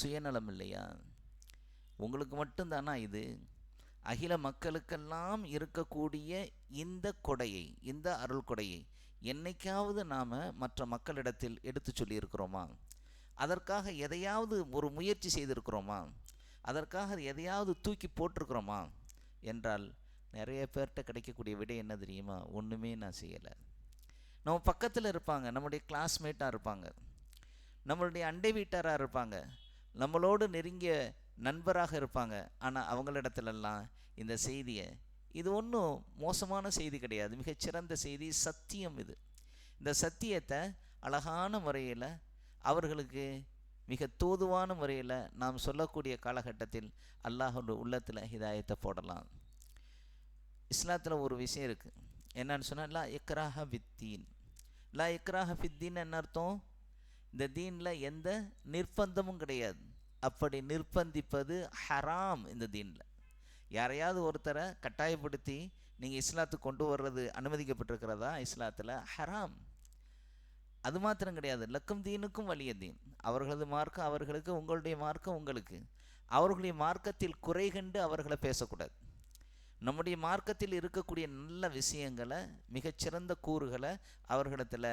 சுயநலம் இல்லையா? உங்களுக்கு மட்டும்தானா இது? அகில மக்களுக்கெல்லாம் இருக்கக்கூடிய இந்த கொடையை, இந்த அருள் கொடையை என்னைக்காவது நாம் மற்ற மக்களிடத்தில் எடுத்து சொல்லியிருக்கிறோமா? அதற்காக எதையாவது ஒரு முயற்சி செய்திருக்கிறோமா? அதற்காக எதையாவது தூக்கி போட்டிருக்கிறோமா என்றால் நிறைய பேர்கிட்ட கிடைக்கக்கூடிய விடை என்ன தெரியுமா? ஒன்றுமே நான் செய்யலை. நம்ம பக்கத்தில் இருப்பாங்க, நம்முடைய கிளாஸ்மேட்டாக இருப்பாங்க, நம்மளுடைய அண்டை வீட்டாராக இருப்பாங்க, நம்மளோடு நெருங்கிய நண்பராக இருப்பாங்க. ஆனால் அவங்களிடத்துலலாம் இந்த செய்தியை, இது ஒன்றும் மோசமான செய்தி கிடையாது, மிகச்சிறந்த செய்தி, சத்தியம் இது. இந்த சத்தியத்தை அழகான முறையில் அவர்களுக்கு மிக தோதுவான முறையில் நாம் சொல்லக்கூடிய காலகட்டத்தில் அல்லாஹோட உள்ளத்தில் ஹிதாயத்தை போடலாம். இஸ்லாத்தில் ஒரு விஷயம் இருக்குது, என்னன்னு சொன்னால் லா இக்ராஹ ஃபித்தீன். லா இக்ராஹ ஃபித்தீன் என்ன அர்த்தம்? இந்த தீனில் எந்த நிர்பந்தமும் கிடையாது. அப்படி நிர்பந்திப்பது ஹராம். இந்த தீனில் யாரையாவது ஒருத்தரை கட்டாயப்படுத்தி நீங்கள் இஸ்லாத்துக்கு கொண்டு வர்றது அனுமதிக்கப்பட்டிருக்கிறதா? இஸ்லாத்தில் ஹராம். அது மாத்திரம் கிடையாது, லக்கும் தீனுக்கும் வலிய தீன். அவர்களது மார்க்கம் அவர்களுக்கு, உங்களுடைய மார்க்கம் உங்களுக்கு. அவர்களுடைய மார்க்கத்தில் குறை கண்டு அவர்களை பேசக்கூடாது. நம்முடைய மார்க்கத்தில் இருக்கக்கூடிய நல்ல விஷயங்களை, மிகச்சிறந்த கூறுகளை அவர்களிடத்தில்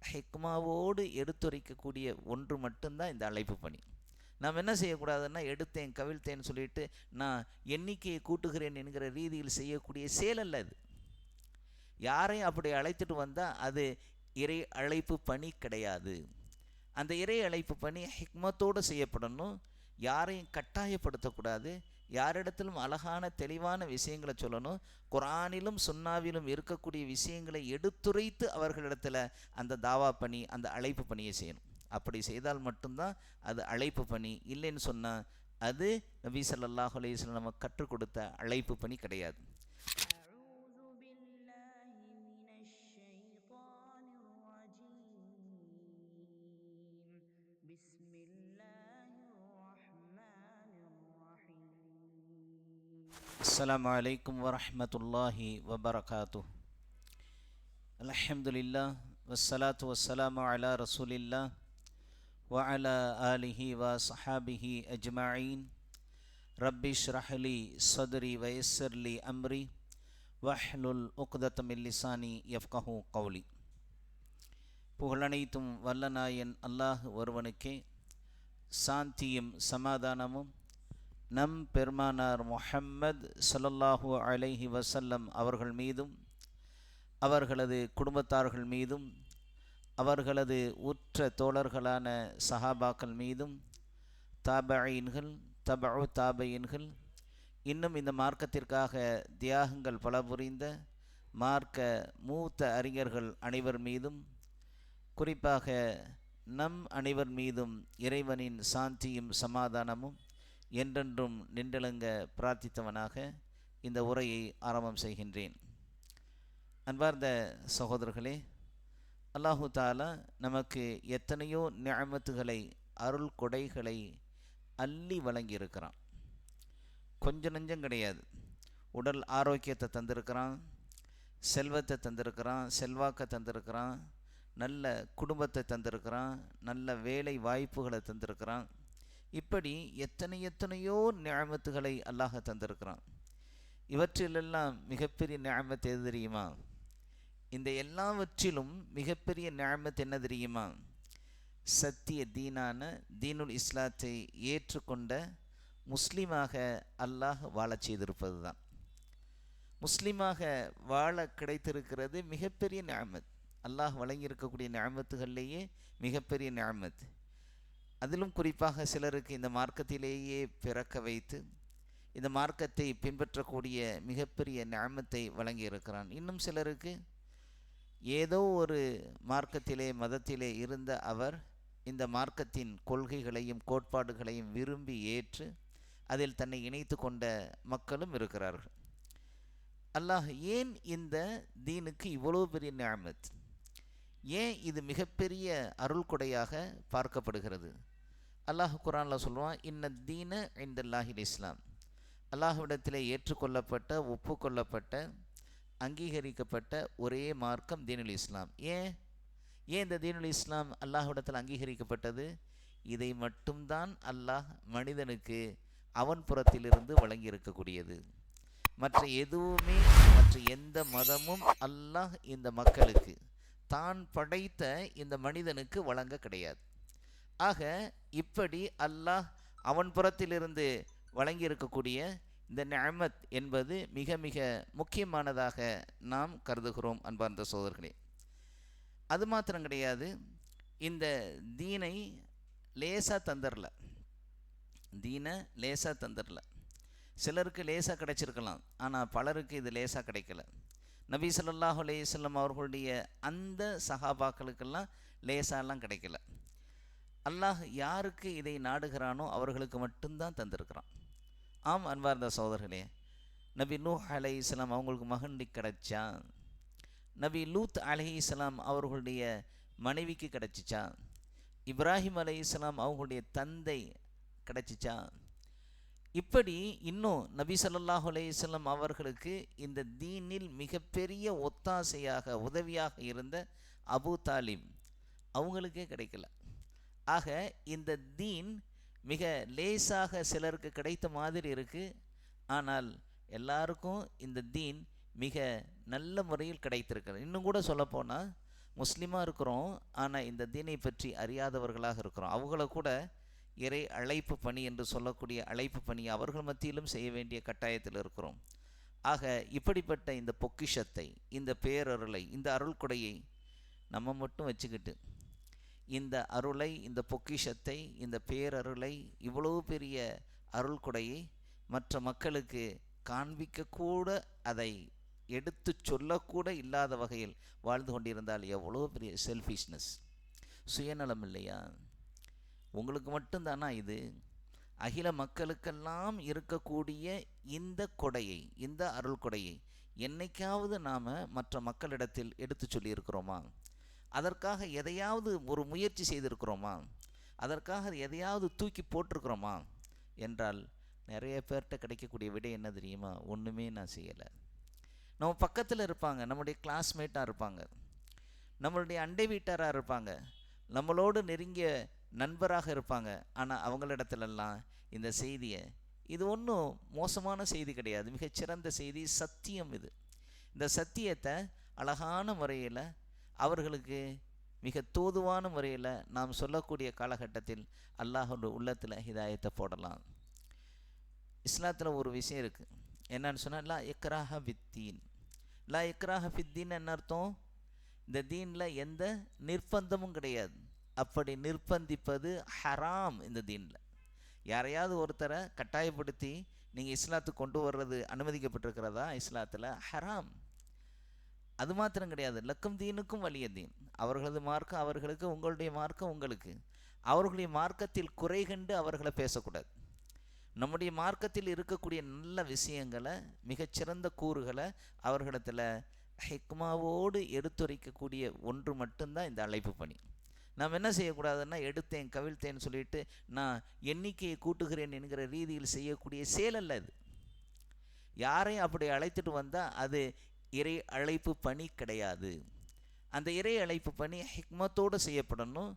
ஹிக்மாவோடு எடுத்துரைக்கக்கூடிய ஒன்று மட்டும்தான் இந்த அழைப்பு பணி. நாம் என்ன செய்யக்கூடாதுன்னா, எடுத்தேன் கவிழ்த்தேன்னு சொல்லிட்டு நான் எண்ணிக்கையை கூட்டுகிறேன் என்கிற ரீதியில் செய்யக்கூடிய செயல் அல்ல அது. யாரையும் அப்படி அழைத்துட்டு வந்தால் அது இறை அழைப்பு பணி கிடையாது. அந்த இறை அழைப்பு பணி ஹிக்மத்தோடு செய்யப்படணும். யாரையும் கட்டாயப்படுத்தக்கூடாது. யாரிடத்திலும் அழகான தெளிவான விஷயங்களை சொல்லணும். குர்ஆனிலும் சுன்னாவிலும் இருக்கக்கூடிய விஷயங்களை எடுத்துரைத்து அவர்களிடத்தில் அந்த தாவா பணி, அந்த அழைப்பு பணியை செய்யணும். அப்படி செய்தால் மட்டும்தான் அது அழைப்பு பணி. இல்லைன்னு சொன்னால் அது நபி ஸல்லல்லாஹு அலைஹி வஸல்லம் நமக்கு கற்றுக் கொடுத்த அழைப்பு பணி கிடையாது. அஸ்ஸலாமு அலைக்கும் வரஹ்மத்துல்லாஹி வபரகாத்துஹ். அல்ஹம்துலில்லாஹ் வஸ்ஸலாத்து வஸ்ஸலாமு அலா ரசூலில்லாஹ் வ அலா ஆலிஹி வ ஸஹாபிஹி அஜ்மஈன். ரப்பி ஷ்ரஹ் லி ஸத்ரி வ யஸ்ஸிர் லி அம்ரி வஹ்லுல் உக்தத மின் லிசானி யஃப்கஹு கௌலி. புகழனைத்தும் வல்லநாயன் அல்லாஹ் ஒருவனுக்கே. சாந்தியும் சமாதானமும் நம் பெருமானார் முஹம்மது ஸல்லல்லாஹு அலைஹி வஸல்லம் அவர்கள் மீதும், அவர்களது குடும்பத்தார்கள் மீதும், அவர்களது உற்ற தோழர்களான சஹாபாக்கள் மீதும், தாபஈன்கள், தபஉ தாபஈன்கள், இன்னும் இந்த மார்க்கத்திற்காக தியாகங்கள் பல புரிந்த மார்க்க மூத்த அறிஞர்கள் அனைவர் மீதும், குறிப்பாக நம் அனைவர் மீதும் இறைவனின் சாந்தியும் சமாதானமும் என்றென்றும் நின்றலங்க பிரார்த்தித்தவனாக இந்த உரையை ஆரம்பம் செய்கின்றேன். அன்பார்ந்த சகோதரர்களே, அல்லாஹு தாலா நமக்கு எத்தனையோ நிஅமத்துகளை, அருள் கொடைகளை அள்ளி வழங்கியிருக்கிறான். கொஞ்சம் நஞ்சம் கிடையாது. உடல் ஆரோக்கியத்தை தந்திருக்கிறான், செல்வத்தை தந்திருக்கிறான், செல்வாக்கை தந்திருக்கிறான், நல்ல குடும்பத்தை தந்திருக்கிறான், நல்ல வேலை வாய்ப்புகளை தந்திருக்கிறான். இப்படி எத்தனையோ நிஅமத்துகளை அல்லாஹ் தந்திருக்கிறான். இவற்றிலெல்லாம் மிகப்பெரிய நிஅமத் எது தெரியுமா? இந்த எல்லாவற்றிலும் மிகப்பெரிய நிஅமத் என்ன தெரியுமா? சத்திய தீனான தீனுல் இஸ்லாத்தை ஏற்றுக்கொண்ட முஸ்லீமாக அல்லாஹ் வாழச் செய்திருப்பது தான். முஸ்லீமாக வாழ கிடைத்திருக்கிறது மிகப்பெரிய நிஅமத். அல்லாஹ் வழங்கியிருக்கக்கூடிய நிஅமத்துகளிலேயே மிகப்பெரிய நிஅமத். அதிலும் குறிப்பாக சிலருக்கு இந்த மார்க்கத்திலேயே பிறக்க வைத்து இந்த மார்க்கத்தை பின்பற்றக்கூடிய மிகப்பெரிய நிஅமத்தை வழங்கியிருக்கிறான். இன்னும் சிலருக்கு ஏதோ ஒரு மார்க்கத்திலே, மதத்திலே இருந்த அவர் இந்த மார்க்கத்தின் கொள்கைகளையும் கோட்பாடுகளையும் விரும்பி ஏற்று அதில் தன்னை இணைத்து கொண்ட மக்களும் இருக்கிறார்கள். அல்லாஹ் ஏன் இந்த தீனுக்கு இவ்வளோ பெரிய நிஅமத், ஏன் இது மிகப்பெரிய அருள் கொடையாக பார்க்கப்படுகிறது? அல்லாஹ் குர்ஆனில் சொல்லுவான், இன்ன தீன இன்தல்லாஹில் இஸ்லாம். அல்லாஹ்விடத்திலே ஏற்றுக்கொள்ளப்பட்ட, ஒப்புக்கொள்ளப்பட்ட, அங்கீகரிக்கப்பட்ட ஒரே மார்க்கம் தீனுல் இஸ்லாம். ஏன் இந்த தீனுல் இஸ்லாம் அல்லாஹ்விடத்தில் அங்கீகரிக்கப்பட்டது? இதை மட்டும்தான் அல்லாஹ் மனிதனுக்கு அவன் புறத்திலிருந்து வழங்கி இருக்கக்கூடியது. மற்ற எதுவுமே, மற்ற எந்த மதமும் அல்லாஹ் இந்த மக்களுக்கு தான் படைத்த இந்த மனிதனுக்கு வழங்க கிடையாது. ஆக இப்படி அல்லாஹ் அவன் புறத்திலிருந்து வழங்கி இருக்கக்கூடிய இந்த நிஅமத் என்பது மிக மிக முக்கியமானதாக நாம் கருதுகிறோம் அன்பார்ந்த சகோதரர்களே. அது மாத்திரம் கிடையாது, இந்த தீனை லேசாக தந்துடல. தீனை லேசாக தந்துடல. சிலருக்கு லேசாக கிடைச்சிருக்கலாம், ஆனால் பலருக்கு இது லேசாக கிடைக்கல. நபி ஸல்லல்லாஹு அலைஹி வஸல்லம் அவர்களுடைய அந்த சஹாபாக்களுக்கெல்லாம் லேசாலாம் கிடைக்கல. அல்லாஹ் யாருக்கு இதை நாடுகிறானோ அவர்களுக்கு மட்டும்தான் தந்திருக்கிறான். ஆம் அன்பார்ந்த சகோதரர்களே, நபி நூஹ் அலைஹிஸ்ஸலாம் அவங்களுக்கு மகனுக்கு கிடைச்சா? நபி லூத் அலைஹிஸ்ஸலாம் அவர்களுடைய மனைவிக்கு கிடைச்சிச்சா? இப்ராஹிம் அலைஹிஸ்ஸலாம் அவங்களுடைய தந்தை கிடைச்சிச்சா? இப்படி இன்னும் நபி ஸல்லல்லாஹு அலைஹி வஸல்லம் அவர்களுக்கு இந்த தீனில் மிகப்பெரிய ஒத்தாசையாக உதவியாக இருந்த அபூ தாலிப் அவங்களுக்கே கிடைக்கல. ஆக இந்த தீன் மிக லேசாக சிலருக்கு கிடைத்த மாதிரி இருக்குது. ஆனால் எல்லாருக்கும் இந்த தீன் மிக நல்ல முறையில் கிடைத்திருக்கிறது. இன்னும் கூட சொல்லப்போனால் முஸ்லீமாக இருக்கிறோம், ஆனால் இந்த தீனை பற்றி அறியாதவர்களாக இருக்கிறோம். அவங்கள கூட இறை அழைப்பு பணி என்று சொல்லக்கூடிய அழைப்பு பணி அவர்கள் மத்தியிலும் செய்ய வேண்டிய கட்டாயத்தில் இருக்கிறோம். ஆக இப்படிப்பட்ட இந்த பொக்கிஷத்தை, இந்த பேரருளை, இந்த அருள் கொடையை நம்ம மட்டும் வச்சுக்கிட்டு இந்த அருளை, இந்த பொக்கிஷத்தை, இந்த பேரருளை, இவ்வளவு பெரிய அருள் கொடையை மற்ற மக்களுக்கு காண்பிக்கக்கூட, அதை எடுத்து சொல்லக்கூட இல்லாத வகையில் வாழ்ந்து கொண்டிருந்தால் எவ்வளோ பெரிய செல்ஃபிஷ்னஸ், சுயநலம் இல்லையா? உங்களுக்கு மட்டும்தானா இது? அகில மக்களுக்கெல்லாம் இருக்கக்கூடிய இந்த கொடையை, இந்த அருள் கொடையை என்னைக்காவது நாம் மற்ற மக்களிடத்தில் எடுத்து சொல்லியிருக்கிறோமா? அதற்காக எதையாவது ஒரு முயற்சி செய்திருக்கிறோமா? அதற்காக எதையாவது தூக்கி போட்டிருக்கிறோமா என்றால் நிறைய பேர்கிட்ட கிடைக்கக்கூடிய விடை என்ன தெரியுமா? ஒன்றுமே நான் செய்யலை. நம்ம பக்கத்தில் இருப்பாங்க, நம்முடைய கிளாஸ்மேட்டாக இருப்பாங்க, நம்மளுடைய அண்டை வீட்டாராக இருப்பாங்க, நம்மளோடு நெருங்கிய நண்பராக இருப்பாங்க. ஆனால் அவங்களிடத்துலலாம் இந்த செய்தியை, இது ஒன்றும் மோசமான செய்தி கிடையாது, மிகச்சிறந்த செய்தி, சத்தியம் இது. இந்த சத்தியத்தை அழகான முறையில் அவர்களுக்கு மிக தோதுவான முறையில் நாம் சொல்லக்கூடிய காலகட்டத்தில் அல்லாஹ்வுடைய உள்ளத்தில் ஹிதாயத்தை போடலாம். இஸ்லாத்தில் ஒரு விஷயம் இருக்குது, என்னன்னு சொன்னால் லா இக்ராஹ ஃபித்தீன். லா இக்ராஹ ஃபித்தீன் என்ன அர்த்தம்? இந்த தீனில் எந்த நிர்பந்தமும் கிடையாது. அப்படி நிர்பந்திப்பது ஹராம். இந்த தீனில் யாரையாவது ஒருத்தரை கட்டாயப்படுத்தி நீங்கள் இஸ்லாத்துக்கு கொண்டு வர்றது அனுமதிக்கப்பட்டிருக்கிறதா? இஸ்லாத்தில் ஹராம். அது மாத்திரம் கிடையாது, லக்கும் தீனுக்கும் வலிய தீன். அவர்களது மார்க்கம் அவர்களுக்கு, உங்களுடைய மார்க்கம் உங்களுக்கு. அவர்களுடைய மார்க்கத்தில் குறை கண்டு அவர்களை பேசக்கூடாது. நம்முடைய மார்க்கத்தில் இருக்கக்கூடிய நல்ல விஷயங்களை, மிகச்சிறந்த கூறுகளை அவர்களிடத்தில் ஹிக்மாவோடு எடுத்துரைக்கக்கூடிய ஒன்று மட்டும்தான் இந்த அழைப்பு பணி. நாம் என்ன செய்யக்கூடாதுன்னா, எடுத்தேன் கவிழ்த்தேன்னு சொல்லிட்டு நான் எண்ணிக்கையை கூட்டுகிறேன் என்கிற ரீதியில் செய்யக்கூடிய செயல் அல்ல இது. யாரையும் அப்படி அழைத்துட்டு வந்தால் அது இறை அழைப்பு பணி கிடையாது. அந்த இறை அழைப்பு பணி ஹிக்மத்தோடு செய்யப்படணும்.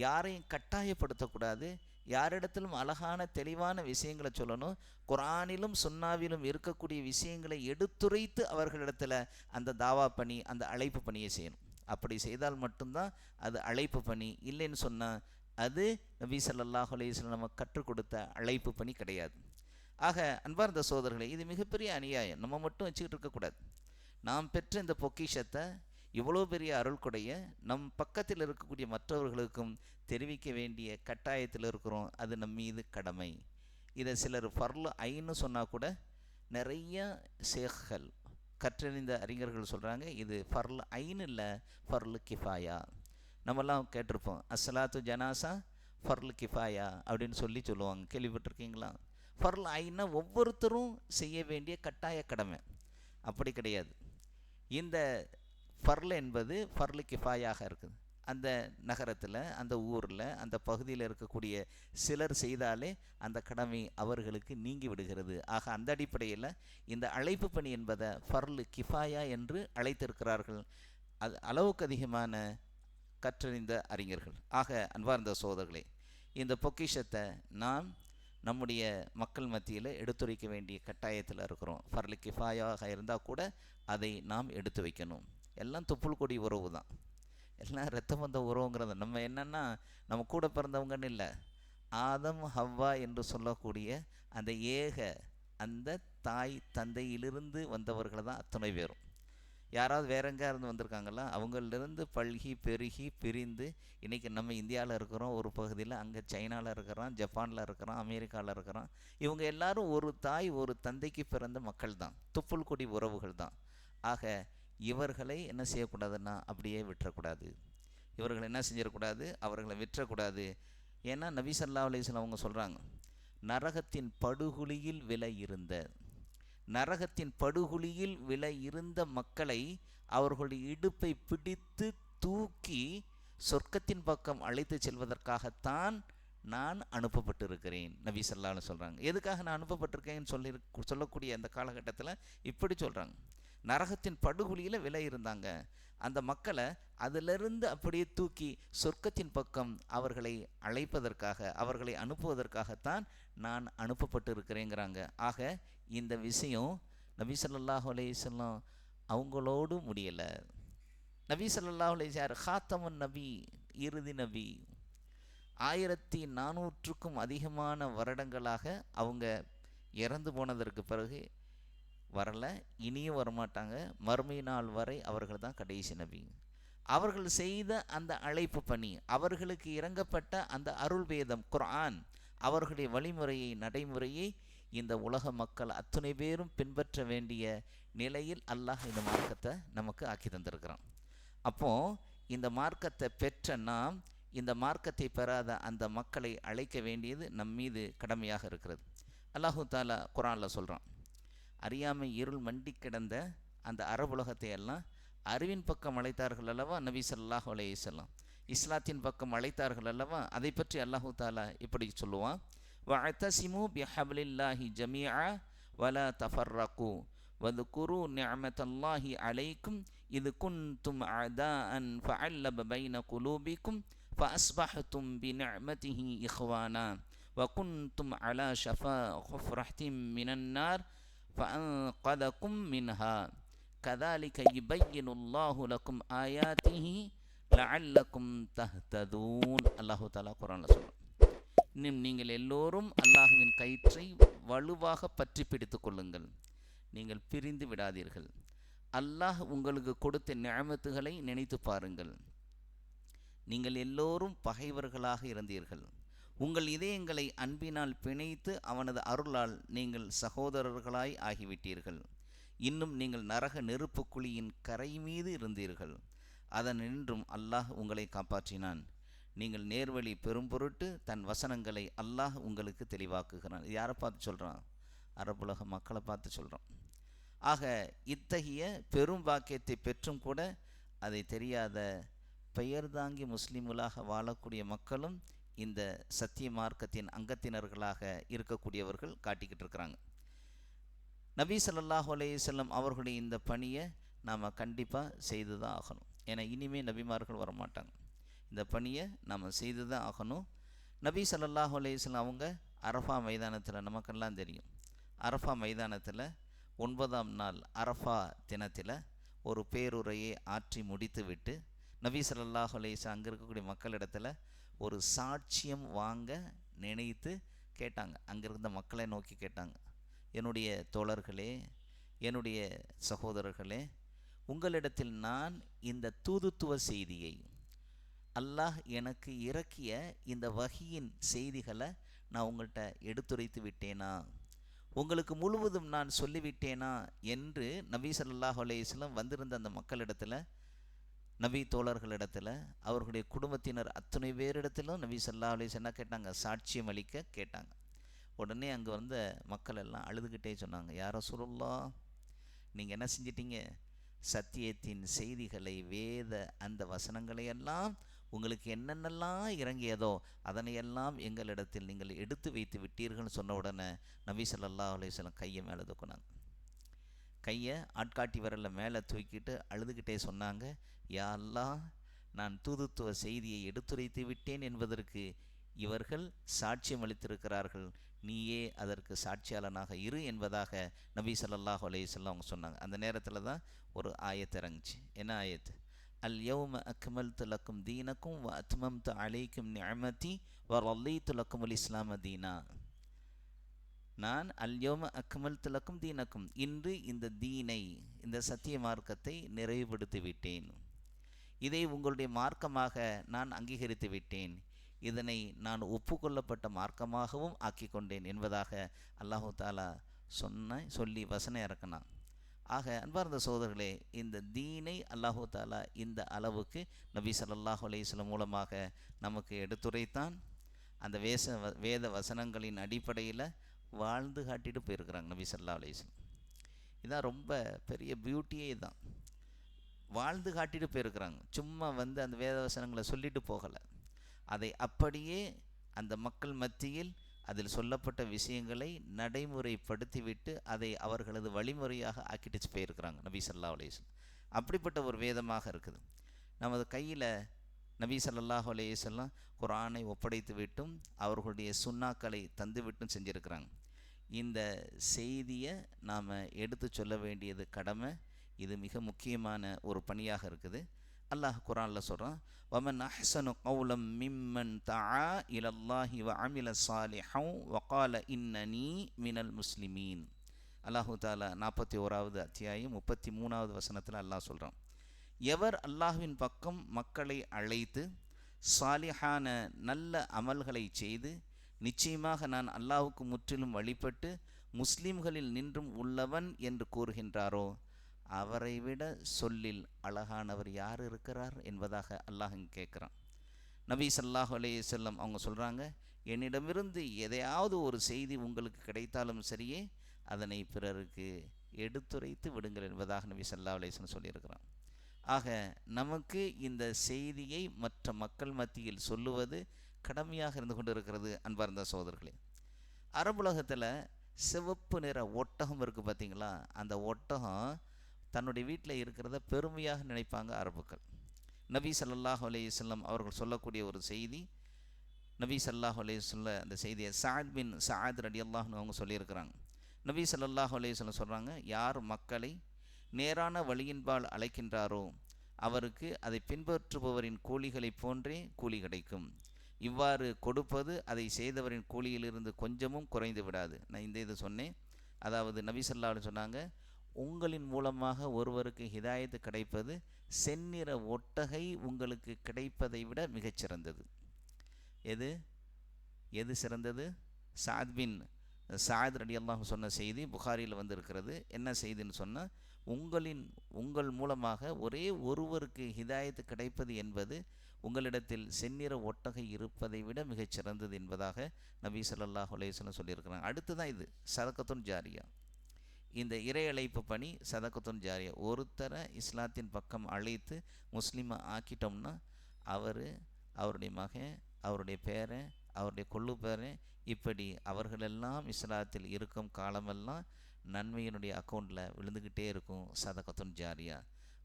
யாரையும் கட்டாயப்படுத்தக்கூடாது. யாரிடத்திலும் அழகான தெளிவான விஷயங்களை சொல்லணும். குர்ஆனிலும் சுன்னாவிலும் இருக்கக்கூடிய விஷயங்களை எடுத்துரைத்து அவர்களிடத்தில் அந்த தாவா பணி, அந்த அழைப்பு பணியை செய்யணும். அப்படி செய்தால் மட்டும்தான் அது அழைப்பு பணி. இல்லைன்னு சொன்னால் அது நபி ஸல்லல்லாஹு அலைஹி வஸல்லம் நம்ம கற்றுக் கொடுத்த அழைப்பு பணி கிடையாது. ஆக அன்பார்ந்த சகோதரர்களே, இது மிகப்பெரிய அநியாயம். நம்ம மட்டும் வச்சுக்கிட்டு இருக்கக்கூடாது. நாம் பெற்ற இந்த பொக்கிஷத்தை, இவ்வளோ பெரிய அருள் கொடைய நம் பக்கத்தில் இருக்கக்கூடிய மற்றவர்களுக்கும் தெரிவிக்க வேண்டிய கட்டாயத்தில் இருக்கிறோம். அது நம் மீது கடமை. இதை சிலர் ஃபர்லு ஐன்னு சொன்னால் கூட நிறைய ஷேக்கள், கற்றறிந்த அறிஞர்கள் சொல்கிறாங்க, இது ஃபர்லு ஐன் இல்லை, ஃபர்லு கிஃபாயா. நம்மெல்லாம் கேட்டிருப்போம், அஸ்ஸலாத்து ஜனாசா ஃபர்லு கிஃபாயா அப்படின்னு சொல்லுவாங்க. கேள்விப்பட்டிருக்கீங்களா? ஃபர்லு ஐன்னா ஒவ்வொருத்தரும் செய்ய வேண்டிய கட்டாய கடமை. அப்படி கிடையாது. இந்த ஃபர்ல் என்பது ஃபர்லு கிஃபாயாக இருக்குது. அந்த நகரத்தில், அந்த ஊரில், அந்த பகுதியில் இருக்கக்கூடிய சிலர் செய்தாலே அந்த கடமை அவர்களுக்கு நீங்கி விடுகிறது. ஆக அந்த அடிப்படையில் இந்த அழைப்பு பணி என்பதை ஃபர்லு கிஃபாயா என்று அழைத்திருக்கிறார்கள் அது அளவுக்கு அதிகமான கற்றறிந்த அறிஞர்கள். ஆக அன்பார்ந்த சகோதரர்களே, இந்த பொக்கிஷத்தை நாம் நம்முடைய மக்கள் மத்தியில் எடுத்துரைக்க வேண்டிய கட்டாயத்தில் இருக்கிறோம். ஃபர்லு கிஃபாயாக இருந்தால் கூட அதை நாம் எடுத்து வைக்கணும். எல்லாம் தொப்புள் கொடி உறவு தான், எல்லாம் இரத்த பந்த உறவுங்கிறது. நம்ம என்னென்னா நம்ம கூட பிறந்தவங்கன்னு இல்லை, ஆதம் ஹவ்வா என்று சொல்லக்கூடிய அந்த அந்த தாய் தந்தையிலிருந்து வந்தவர்கள் தான் அத்தனை பேரும். யாராவது வேற எங்கே இருந்து வந்திருக்காங்களா? அவங்களிருந்து பல்கி பெருகி பிரிந்து இன்றைக்கி நம்ம இந்தியாவில் இருக்கிறோம் ஒரு பகுதியில், அங்கே சைனாவில் இருக்கிறோம், ஜப்பானில் இருக்கிறோம், அமெரிக்காவில் இருக்கிறோம். இவங்க எல்லாரும் ஒரு தாய் ஒரு தந்தைக்கு பிறந்த மக்கள் தான், தொப்புள் கொடி உறவுகள் தான். ஆக இவர்களை என்ன செய்யக்கூடாதுன்னா அப்படியே விட்டுறக்கூடாது. இவர்களை என்ன செஞ்சிடக்கூடாது, அவர்களை விட்டுறக்கூடாது. ஏன்னா நபி ஸல்லல்லாஹு அலைஹி வஸல்லம் அவங்க சொல்கிறாங்க, நரகத்தின் படுகுழியில் விலை இருந்த மக்களை அவர்களுடைய இடுப்பை பிடித்து தூக்கி சொர்க்கத்தின் பக்கம் அழைத்து செல்வதற்காகத்தான் நான் அனுப்பப்பட்டிருக்கிறேன். நபி ஸல்லல்லாஹு அலைஹி வஸல்லம் சொல்கிறாங்க. எதுக்காக நான் அனுப்பப்பட்டிருக்கேன்னு சொல்லக்கூடிய அந்த காலகட்டத்தில் இப்படி சொல்கிறாங்க. நரகத்தின் படுகுழியில் விலை இருந்தாங்க, அந்த மக்களை அதிலிருந்து அப்படியே தூக்கி சொர்க்கத்தின் பக்கம் அவர்களை அழைப்பதற்காக, அவர்களை அனுப்புவதற்காகத்தான் நான் அனுப்பப்பட்டு இருக்கிறேங்கிறாங்க. ஆக இந்த விஷயம் நபி ஸல்லல்லாஹு அலைஹி வஸல்லம் அவங்களோடு முடியலை. நபி ஸல்லல்லாஹு அலைஹி வஸல்லம் ஹாத்தமுன் நபி, இறுதி நபி. 1400க்கும் அதிகமான வருடங்களாக அவங்க இறந்து போனதற்கு பிறகு வரல, இனியும் வரமாட்டாங்க. மறுமை நாள் வரை அவர்கள் தான் கடைசி நபி. அவர்கள் செய்த அந்த அழைப்பு பணி, அவர்களுக்கு இறங்கப்பட்ட அந்த அருள் வேதம் குர்ஆன், அவர்களுடைய வழிமுறையை நடைமுறையை இந்த உலக மக்கள் அத்துணை பேரும் பின்பற்ற வேண்டிய நிலையில் அல்லாஹ் இந்த மார்க்கத்தை நமக்கு ஆக்கி தந்திருக்கிறான். அப்போது இந்த மார்க்கத்தை பெற்ற நாம் இந்த மார்க்கத்தை பெறாத அந்த மக்களை அழைக்க வேண்டியது நம் மீது கடமையாக இருக்கிறது. அல்லாஹு தாலா குர்ஆனில் சொல்கிறான், அறியாமை இருள் மண்டி கிடந்த அந்த அரபுலகத்தை எல்லாம் அறிவின் பக்கம் அழைத்தார்கள் அல்லவா நபி ஸல்லல்லாஹு அலைஹி வஸல்லம், இஸ்லாத்தின் பக்கம் அழைத்தார்கள் அல்லவா. அதை பற்றி அல்லாஹு தாலா இப்படி சொல்லுவான், வஅதஸிமு பிஹப்லில்லாஹி ஜமீஆ வலா தஃபர்ரகு வதுகுரு நிஅமத்தல்லாஹி அலைக்கும் இது குன்தும் அஅதாஅன் ஃபஅல்லப பைன குலூபிக்கும் ஃபஅஸ்பஹ்தும் பிநிஅமதிஹி இஹ்வானா வகுன்தும் அலா ஷஃபா ஹுஃப்ரஹ்தின் மினன் நார் فأنقذكم منها كذلك يبين الله لكم آياته لعلكم تهتدون. அல்லாஹு தஆலா குர்ஆன்ல சொல்றான், இன்னும் நீங்கள் எல்லோரும் அல்லாஹ்வின் கயிற்றை வலுவாக பற்றி பிடித்துக் கொள்ளுங்கள், நீங்கள் பிரிந்து விடாதீர்கள். அல்லாஹ் உங்களுக்கு கொடுத்த நிஅமத்துகளை நினைத்து பாருங்கள். நீங்கள் எல்லோரும் பகைவர்களாக இருந்தீர்கள், உங்கள் இதயங்களை அன்பினால் பிணைத்து அவனது அருளால் நீங்கள் சகோதரர்களாய் ஆகிவிட்டீர்கள். இன்னும் நீங்கள் நரக நெருப்பு குழியின் கரை மீது இருந்தீர்கள், அதனின்றும் அல்லாஹ் உங்களை காப்பாற்றினான். நீங்கள் நேர்வழி பெரும் பொருட்டு தன் வசனங்களை அல்லாஹ் உங்களுக்கு தெளிவாக்குகிறான். இது யாரை பார்த்து சொல்கிறான்? அரபுலக மக்களை பார்த்து சொல்கிறான். ஆக இத்தகைய பெரும் பாக்கியத்தை பெற்றும் கூட அதை தெரியாத பெயர் தாங்கி முஸ்லீம்களாக வாழக்கூடிய மக்களும் இந்த சத்திய மார்க்கத்தின் அங்கத்தினர்களாக இருக்கக்கூடியவர்கள் காட்டிக்கிட்டு இருக்கிறாங்க. நபி ஸல்லல்லாஹு அலைஹி வஸல்லம் அவர்களுடைய இந்த பணியை நாம் கண்டிப்பாக செய்து தான் ஆகணும். ஏன்னா இனிமேல் நபிமார்கள் வரமாட்டாங்க. இந்த பணியை நாம் செய்து தான் ஆகணும். நபி ஸல்லல்லாஹு அலைஹி வஸல்லம் அவங்க அரஃபா மைதானத்தில், நமக்கெல்லாம் தெரியும், அரஃபா மைதானத்தில் 9ஆம் நாள் அரஃபா தினத்தில் ஒரு பேருரையை ஆற்றி முடித்து விட்டு நபி ஸல்லல்லாஹு அலைஹி வஸல்லம் அங்கே இருக்கக்கூடிய மக்களிடத்தில் ஒரு சாட்சியம் வாங்க நினைத்து கேட்டாங்க. அங்கே இருந்த மக்களை நோக்கி கேட்டாங்க, என்னுடைய தோழர்களே, என்னுடைய சகோதரர்களே, உங்களிடத்தில் நான் இந்த தூதுத்துவ செய்தியை, அல்லாஹ் எனக்கு இறக்கிய இந்த வஹியின் செய்திகளை நான் உங்கள்கிட்ட எடுத்துரைத்து விட்டேனா, உங்களுக்கு முழுவதும் நான் சொல்லிவிட்டேனா என்று நபி ஸல்லல்லாஹு அலைஹி வஸல்லம் வந்திருந்த அந்த மக்களிடத்தில், நபி தோழர்களிடத்தில், அவர்களுடைய குடும்பத்தினர் அத்தனை பேரிடத்திலும் நபி ஸல்லல்லாஹு அலைஹி வஸல்லம் கேட்டாங்க, சாட்சியம் அளிக்க கேட்டாங்க. உடனே அங்கே வந்த மக்கள் எல்லாம் அழுதுகிட்டே சொன்னாங்க, யா ரசூலுல்லாஹ், நீங்கள் என்ன செஞ்சிட்டீங்க? சத்தியத்தின் செய்திகளை, வேத அந்த வசனங்களையெல்லாம் உங்களுக்கு என்னென்னலாம் இறங்கியதோ அதனையெல்லாம் எங்களிடத்தில் நீங்கள் எடுத்து வைத்து விட்டீர்கள்னு சொன்ன உடனே நபி ஸல்லல்லாஹு அலைஹி வஸல்லம் கையை மேலே தூக்குனாங்க. கையை ஆட்காட்டி விரலில் மேலே தூக்கிட்டு அழுதுகிட்டே சொன்னாங்க, யா அல்லாஹ், நான் தூதுத்துவ செய்தியை எடுத்துரைத்து விட்டேன் என்பதற்கு இவர்கள் சாட்சியம் அளித்திருக்கிறார்கள், நீயே அதற்கு சாட்சியாளனாக இரு என்பதாக நபி ஸல்லல்லாஹு அலைஹி வஸல்லம் அவங்க சொன்னாங்க. அந்த நேரத்தில் தான் ஒரு ஆயத்து இறங்குச்சு. என்ன ஆயத்து? அல் யௌம அக்மல்து லக்கும் தீனக்கும் வ அத்மம்து அலைக்கும் நிஅமதி வ ரலீது லக்குமுல் இஸ்லாம தீனா. நான் அல்யோம அக்மல்து லக்கும் தீனக்கும், இன்று இந்த தீனை, இந்த சத்திய மார்க்கத்தை நிறைவுபடுத்தி விட்டேன், இதை உங்களுடைய மார்க்கமாக நான் அங்கீகரித்து விட்டேன், இதனை நான் ஒப்புக்கொள்ளப்பட்ட மார்க்கமாகவும் ஆக்கி கொண்டேன் என்பதாக அல்லாஹு தாலா சொல்லி வசனம் இறக்கினான். ஆக அன்பார்ந்த சகோதரர்களே, இந்த தீனை அல்லாஹு தாலா இந்த அளவுக்கு நபி ஸல்லல்லாஹு அலைஹி வஸல்லம் மூலமாக நமக்கு எடுத்துரைத்தான். அந்த வேத வசனங்களின் அடிப்படையில் வாழ்ந்து காட்டிட்டு போயிருக்கிறாங்க நபி ஸல்லல்லாஹு அலைஹி வஸல்லம். இதான் ரொம்ப பெரிய பியூட்டியே தான். வாழ்ந்து காட்டிட்டு போயிருக்கிறாங்க. சும்மா அந்த வேத வசனங்களை சொல்லிட்டு போகலை. அதை அப்படியே அந்த மக்கள் மத்தியில் அதில் சொல்லப்பட்ட விஷயங்களை நடைமுறைப்படுத்திவிட்டு அதை அவர்களது வழிமுறையாக ஆக்கிட்டு போயிருக்கிறாங்க நபி ஸல்லல்லாஹு அலைஹி வஸல்லம். அப்படிப்பட்ட ஒரு வேதமாக இருக்குது. நமது கையில் நபி ஸல்லல்லாஹு அலைஹி வஸல்லம் குர்ஆனை ஒப்படைத்து விட்டும் அவர்களுடைய சுன்னாக்களை தந்து விட்டும் செஞ்சுருக்கிறாங்க. இந்த செய்தியை நாம் எடுத்து சொல்ல வேண்டியது கடமை. இது மிக முக்கியமான ஒரு பணியாக இருக்குது. அல்லாஹ் குர்ஆனில் சொல்கிறான், வமன் அஹ்ஸனு கௌலம் மிம்மன் தஆ இலல்லாஹி வ அமில ஸாலிஹன் வ கால இன்னனி மினல் முஸ்லிமீன். அல்லாஹு தாலா 41வது அத்தியாயம் 33வது வசனத்தில் அல்லாஹ் சொல்கிறான், எவர் அல்லாஹ்வின் பக்கம் மக்களை அழைத்து சாலிஹான நல்ல அமல்களை செய்து நிச்சயமாக நான் அல்லாஹுக்கு முற்றிலும் வழிபட்டு முஸ்லிம்களில் நின்றும் உள்ளவன் என்று கூறுகின்றாரோ அவரை விட சொல்லில் அழகானவர் யார் இருக்கிறார் என்பதாக அல்லாஹ் இங்கே கேட்குறான். நபி ஸல்லல்லாஹு அலைஹி வஸல்லம் அவங்க சொல்கிறாங்க, என்னிடமிருந்து எதையாவது ஒரு செய்தி உங்களுக்கு கிடைத்தாலும் சரியே அதனை பிறருக்கு எடுத்துரைத்து விடுங்கள் என்பதாக நபி ஸல்லல்லாஹு அலைஹி வஸல்லம் சொல்லியிருக்கிறான். ஆக நமக்கு இந்த செய்தியை மற்ற மக்கள் மத்தியில் சொல்லுவது கடமையாக இருந்து கொண்டு இருக்கிறது. அன்பார்ந்த சகோதரர்களே, அரபுலகத்தில் சிவப்பு நிற ஒட்டகம் இருக்குது பார்த்தீங்களா? அந்த ஒட்டகம் தன்னுடைய வீட்டில் இருக்கிறத பெருமையாக நினைப்பாங்க அரபுக்கள். நபி ஸல்லல்லாஹு அலைஹி வஸல்லம் அவர்கள் சொல்லக்கூடிய ஒரு செய்தி, நபி ஸல்லல்லாஹு அலைஹி வஸல்லம் அந்த செய்தியை சஅத் பின் சஅத் ரலியல்லாஹு அன்ஹு அவங்க சொல்லியிருக்கிறாங்க. நபி ஸல்லல்லாஹு அலைஹி வஸல்லம் சொல்கிறாங்க, யார் மக்களை நேரான வழியின்பால் அழைக்கின்றாரோ அவருக்கு அதை பின்பற்றுபவரின் கூலிகளை போன்றே கூலி கிடைக்கும். இவ்வாறு கொடுப்பது அதை செய்தவரின் கூலியிலிருந்து கொஞ்சமும் குறைந்து விடாது. நான் இதை சொன்னேன். அதாவது நபி ஸல்லல்லாஹு அலைஹி சொன்னாங்க, உங்களின் மூலமாக ஒருவருக்கு ஹிதாயத்து கிடைப்பது செந்நிற ஒட்டகை உங்களுக்கு கிடைப்பதை விட மிகச்சிறந்தது. எது சிறந்தது? சஅத் பின் சஅத் ரலியல்லாஹு சொன்ன செய்தி புகாரியில் இருக்கிறது. என்ன செய்தின்னு சொன்னால், உங்கள் மூலமாக ஒரே ஒருவருக்கு ஹிதாயத்து கிடைப்பது என்பது உங்களிடத்தில் செந்நிற ஒட்டகை இருப்பதை விட மிகச்சிறந்தது என்பதாக நபி ஸல்லல்லாஹு அலைஹி வஸல்லம் சொல்லியிருக்கிறாங்க. அடுத்துதான் இது சதகத்துன் ஜாரியா. இந்த இறை அழைப்பு பணி சதகத்துன் ஜாரியா. ஒருத்தரை இஸ்லாத்தின் பக்கம் அழைத்து முஸ்லீமை ஆக்கிட்டோம்னா அவருடைய மகன், அவருடைய பேரன், அவருடைய கொள்ளு பேரன், இப்படி அவர்களெல்லாம் இஸ்லாத்தில் இருக்கும் காலமெல்லாம் நன்மையினுடைய அக்கௌண்ட்டில் விழுந்துக்கிட்டே இருக்கும் சதகத்துன் ஜாரியா.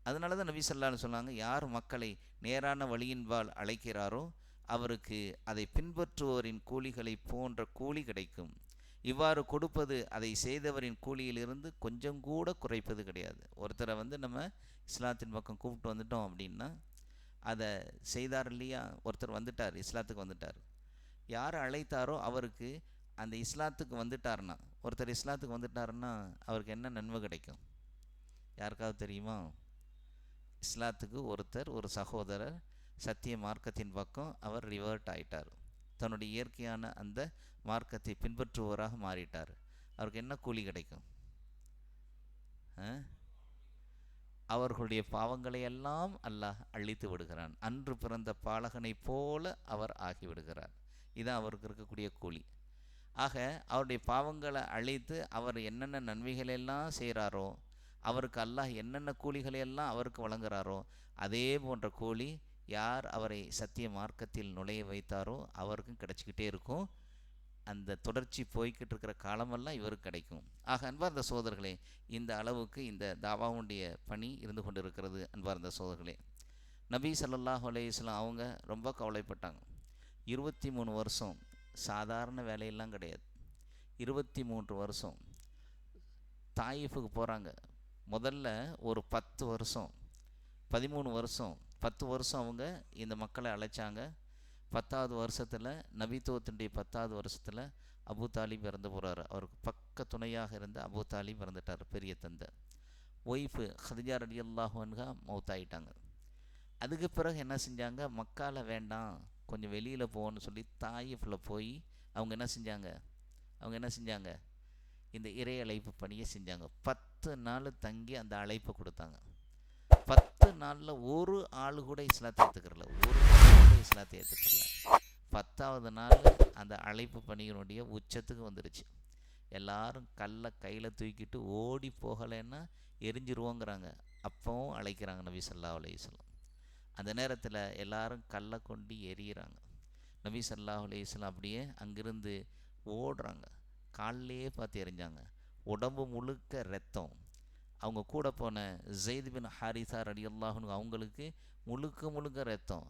அதனால தான் நபி ஸல்லல்லாஹு அலைஹி சொன்னாங்க, யார் மக்களை நேரான வழியின்பால் அழைக்கிறாரோ அவருக்கு அதை பின்பற்றுவோரின் கூலிகளை போன்ற கூலி கிடைக்கும். இவ்வாறு கொடுப்பது அதை செய்தவரின் கூலியிலிருந்து கொஞ்சம் கூட குறைப்பது கிடையாது. ஒருத்தரை நம்ம இஸ்லாத்தின் பக்கம் கூப்பிட்டு வந்துட்டோம் அப்படின்னா அதை செய்தார் இல்லையா? ஒருத்தர் வந்துட்டார், இஸ்லாத்துக்கு வந்துட்டார். யார் அழைத்தாரோ அவருக்கு அந்த இஸ்லாத்துக்கு வந்துட்டார்னா, ஒருத்தர் இஸ்லாத்துக்கு வந்துட்டாருன்னா அவருக்கு என்ன நன்மை கிடைக்கும்? யாருக்காவது தெரியுமா? இஸ்லாத்துக்கு ஒரு சகோதரர் சத்திய மார்க்கத்தின் பக்கம் அவர் ரிவர்ட் ஆயிட்டார், தன்னுடைய இயற்கையான அந்த மார்க்கத்தை பின்பற்றுவோராக மாறிட்டார். அவருக்கு என்ன கூலி கிடைக்கும்? அவர்களுடைய பாவங்களை எல்லாம் அல்லாஹ் அழித்து விடுகிறான். அன்று பிறந்த பாலகனை போல அவர் ஆகிவிடுகிறார். இதுதான் அவருக்கு இருக்கக்கூடிய கூலி. ஆக அவருடைய பாவங்களை அழித்து அவர் என்னென்ன நன்மைகளெல்லாம் செய்கிறாரோ, அவருக்கு அல்லாஹ் என்னென்ன கூலிகளையெல்லாம் அவருக்கு வழங்குகிறாரோ அதே போன்ற கூலி யார் அவரை சத்திய மார்க்கத்தில் நுழைய வைத்தாரோ அவருக்கும் கிடைச்சிக்கிட்டே இருக்கும். அந்த தொடர்ச்சி போய்கிட்டு இருக்கிற காலமெல்லாம் இவருக்கு கிடைக்கும். ஆக அன்பார்ந்த சகோதரர்களே, இந்த அளவுக்கு இந்த தாவாவுடைய பணி இருந்து கொண்டு இருக்கிறது. அன்பார்ந்த சகோதரர்களே, நபி ஸல்லல்லாஹு அலைஹி வஸல்லம் அவங்க ரொம்ப கவலைப்பட்டாங்க. 23 வருஷம் சாதாரண வேலையெல்லாம் கிடையாது. 23 வருஷம் தாயிஃபுக்கு போகிறாங்க. முதல்ல ஒரு 10 வருஷம் 13 வருஷம் 10 வருஷம் அவங்க இந்த மக்களை அழைச்சாங்க. 10வது வருஷத்தில், நபித்துவத்தினுடைய 10வது வருஷத்தில் அபு தாலிப் இறந்து போகிறாரு. அவருக்கு பக்க துணையாக இருந்த அபு தாலிப் இறந்துட்டார், பெரிய தந்தை. ஒய்ஃபு ஹதிஜா ரலியல்லாஹு அன்ஹா மௌத்தாயிட்டாங்க. அதுக்கு பிறகு என்ன செஞ்சாங்க, மக்கால வேண்டாம், கொஞ்சம் வெளியில் போகணும்னு சொல்லி தாயிஃபில் போய் அவங்க என்ன செஞ்சாங்க இந்த இறை அழைப்பு பணியை செஞ்சாங்க. 10 நாள் தங்கி அந்த அழைப்பை கொடுத்தாங்க. 10 நாளில் ஒரு ஆள் கூட இஸ்லாத்தை ஏற்றுக்கிறல, 10வது நாள் அந்த அழைப்பு பணியினுடைய உச்சத்துக்கு வந்துருச்சு. எல்லாரும் கல்லை கையில் தூக்கிட்டு ஓடி போகலைன்னா எரிஞ்சிருவோங்கிறாங்க. அப்பவும் அழைக்கிறாங்க நபி ஸல்லல்லாஹு அலைஹி வஸல்லம். அந்த நேரத்தில் எல்லாரும் கல்லை கொண்டு எரியிறாங்க. நபி ஸல்லல்லாஹு அலைஹி வஸல்லம் அப்படியே அங்கிருந்து ஓடுறாங்க. காலிலேயே பார்த்து எரிஞ்சாங்க. உடம்பு முழுக்க ரத்தம். அவங்க கூட போன ஸைத் பின் ஹாரிஸா ரலியல்லாஹு அன்ஹு அவங்களுக்கு முழுக்க ரத்தம்.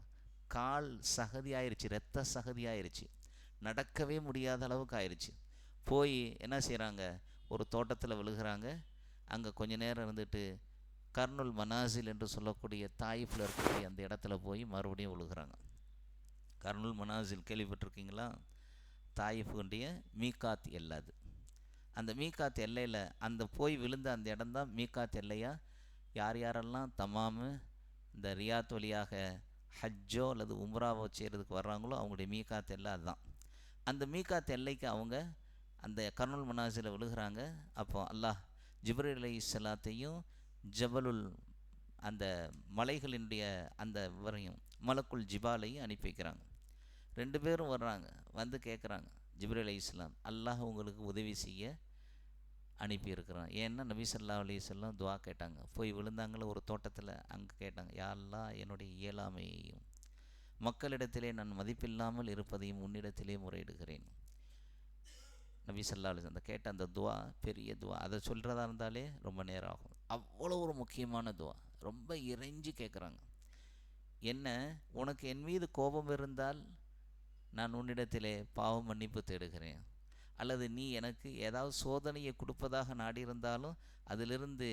கால் சகதி ஆயிடுச்சு, ரத்த சகதி ஆயிடுச்சு, நடக்கவே முடியாத அளவுக்கு ஆயிடுச்சு. போய் என்ன செய்கிறாங்க, ஒரு தோட்டத்தில் விழுகிறாங்க. அங்கே கொஞ்ச நேரம் இருந்துட்டு கர்னுல் மனாசில் என்று சொல்லக்கூடிய தாயிஃபில் இருக்கக்கூடிய அந்த இடத்துல போய் மறுபடியும் விழுகிறாங்க. கர்னுல் மனாசில் கேள்விப்பட்டிருக்கீங்களா? தாயிஃபுடைய மீகாத் எல்லை. அது அந்த மீகாத் எல்லையில் அந்த போய் விழுந்த அந்த இடம்தான் மீகாத் எல்லையா. யாரெல்லாம் தமாமு இந்த ரியாத் வழியாக ஹஜ்ஜோ அல்லது உம்ராவோ செய்கிறதுக்கு வர்றாங்களோ அவங்களுடைய மீகாத் எல்லை அதுதான். அந்த மீகாத் எல்லைக்கு அவங்க அந்த கர்னுல் மனாசில் விழுகிறாங்க. அப்போ அல்லாஹ் ஜிப்ரீல் அலைஹிஸ்ஸலாத்தையும் ஜபலுல் அந்த மலைகளினுடைய அந்த வரையும் மலக்குல் ஜிபாலையும் அனுப்பி வைக்கிறாங்க. 2 பேரும் வர்றாங்க, வந்து கேட்குறாங்க, ஜிப்ரீல் அலைஹிஸ்ஸலாம் அல்லாஹ் உங்களுக்கு உதவி செய்ய அனுப்பியிருக்கிறான். ஏன்னா நபி ஸல்லல்லாஹு அலைஹி வஸல்லம் துஆ கேட்டாங்க. போய் விழுந்தாங்கள ஒரு தோட்டத்தில், அங்கே கேட்டாங்க, யா அல்லாஹ் என்னுடைய இயலாமையையும் மக்களிடத்திலே நான் மதிப்பில்லாமல் இருப்பதையும் உன்னிடத்திலே முறையிடுகிறேன். நபி ஸல்லல்லாஹு அலைஹி வஸல்லம் அந்த கேட்ட அந்த துஆ பெரிய துஆ. அதை சொல்கிறதா இருந்தாலே ரொம்ப நேரம் ஆகும். அவ்வளோ ஒரு முக்கியமான துஆ. ரொம்ப இறைஞ்சி கேட்குறாங்க, என்ன உனக்கு என் மீது கோபம் இருந்தால் நான் உன்னிடத்திலே பாவ மன்னிப்பு தேடுகிறேன், அல்லது நீ எனக்கு ஏதாவது சோதனையை கொடுப்பதாக நாடியிருந்தாலும் அதிலிருந்து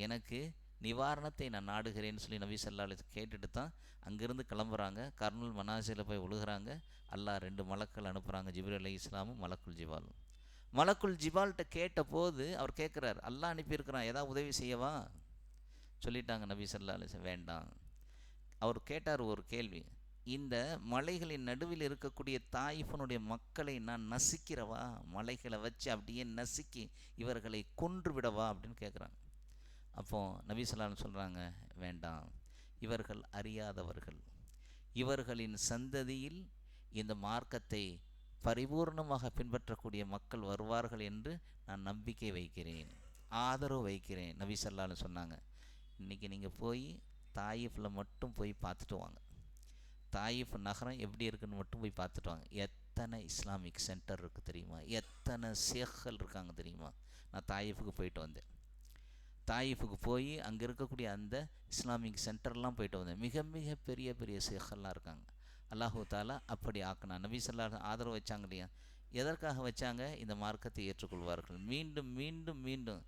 எனக்கு நிவாரணத்தை நான் நாடுகிறேன்னு சொல்லி நபி ஸல்லல்லாஹு அலைஹி வஸல்லம் கேட்டுட்டு தான் அங்கேருந்து கிளம்புறாங்க. கர்னுல் மனாசில் போய் விழுகிறாங்க. அல்லாஹ் 2 மலக்கள் அனுப்புகிறாங்க, ஜிப்ரீல் அலைஹிஸ்ஸலாமும் மலக்குல் ஜிபாலும். மலக்குல் ஜிபால்கிட்ட கேட்ட போது அவர் கேட்குறார், அல்லாஹ் அனுப்பியிருக்கிறான், ஏதாவது உதவி செய்யவா? சொல்லிட்டாங்க நபி ஸல்லல்லாஹு அலைஹி வஸல்லம் வேண்டாம். அவர் கேட்டார் ஒரு கேள்வி, இந்த மலைகளின் நடுவில் இருக்கக்கூடிய தாயிஃபனுடைய மக்களை நான் நசுக்கிறவா? மலைகளை வச்சு அப்படியே நசுக்கி இவர்களை கொன்று விடவா அப்படின்னு கேட்குறாங்க. அப்போ நபி ஸல்லல்லாஹு அலைஹி வஸல்லம் சொல்கிறாங்க, வேண்டாம், இவர்கள் அறியாதவர்கள், இவர்களின் சந்ததியில் இந்த மார்க்கத்தை பரிபூர்ணமாக பின்பற்றக்கூடிய மக்கள் வருவார்கள் என்று நான் நம்பிக்கை வைக்கிறேன், ஆதரவு வைக்கிறேன். நபி ஸல்லல்லாஹு அலைஹி வஸல்லம் சொன்னாங்க, இன்றைக்கி நீங்கள் போய் தாயிஃபில் மட்டும் போய் பார்த்துட்டு வாங்க. தாயிஃப் நகரம் எப்படி இருக்குன்னு மட்டும் போய் பார்த்துட்டு வாங்க. எத்தனை இஸ்லாமிக் சென்டர் இருக்குது தெரியுமா? எத்தனை ஷேக்கள் இருக்காங்க தெரியுமா? நான் தாயிஃபுக்கு போயிட்டு வந்தேன். தாயிஃபுக்கு போய் அங்கே இருக்கக்கூடிய அந்த இஸ்லாமிக் சென்டர்லாம் போயிட்டு வந்தேன். மிக மிக பெரிய பெரிய ஷேக்கெல்லாம் இருக்காங்க. அல்லாஹு தாலா அப்படி ஆக்கினா. நபி ஸல்லல்லாஹு அலைஹி வஸல்லம் ஆதரவு வச்சாங்க இல்லையா? எதற்காக வச்சாங்க? இந்த மார்க்கத்தை ஏற்றுக்கொள்வார்கள். மீண்டும் மீண்டும் மீண்டும்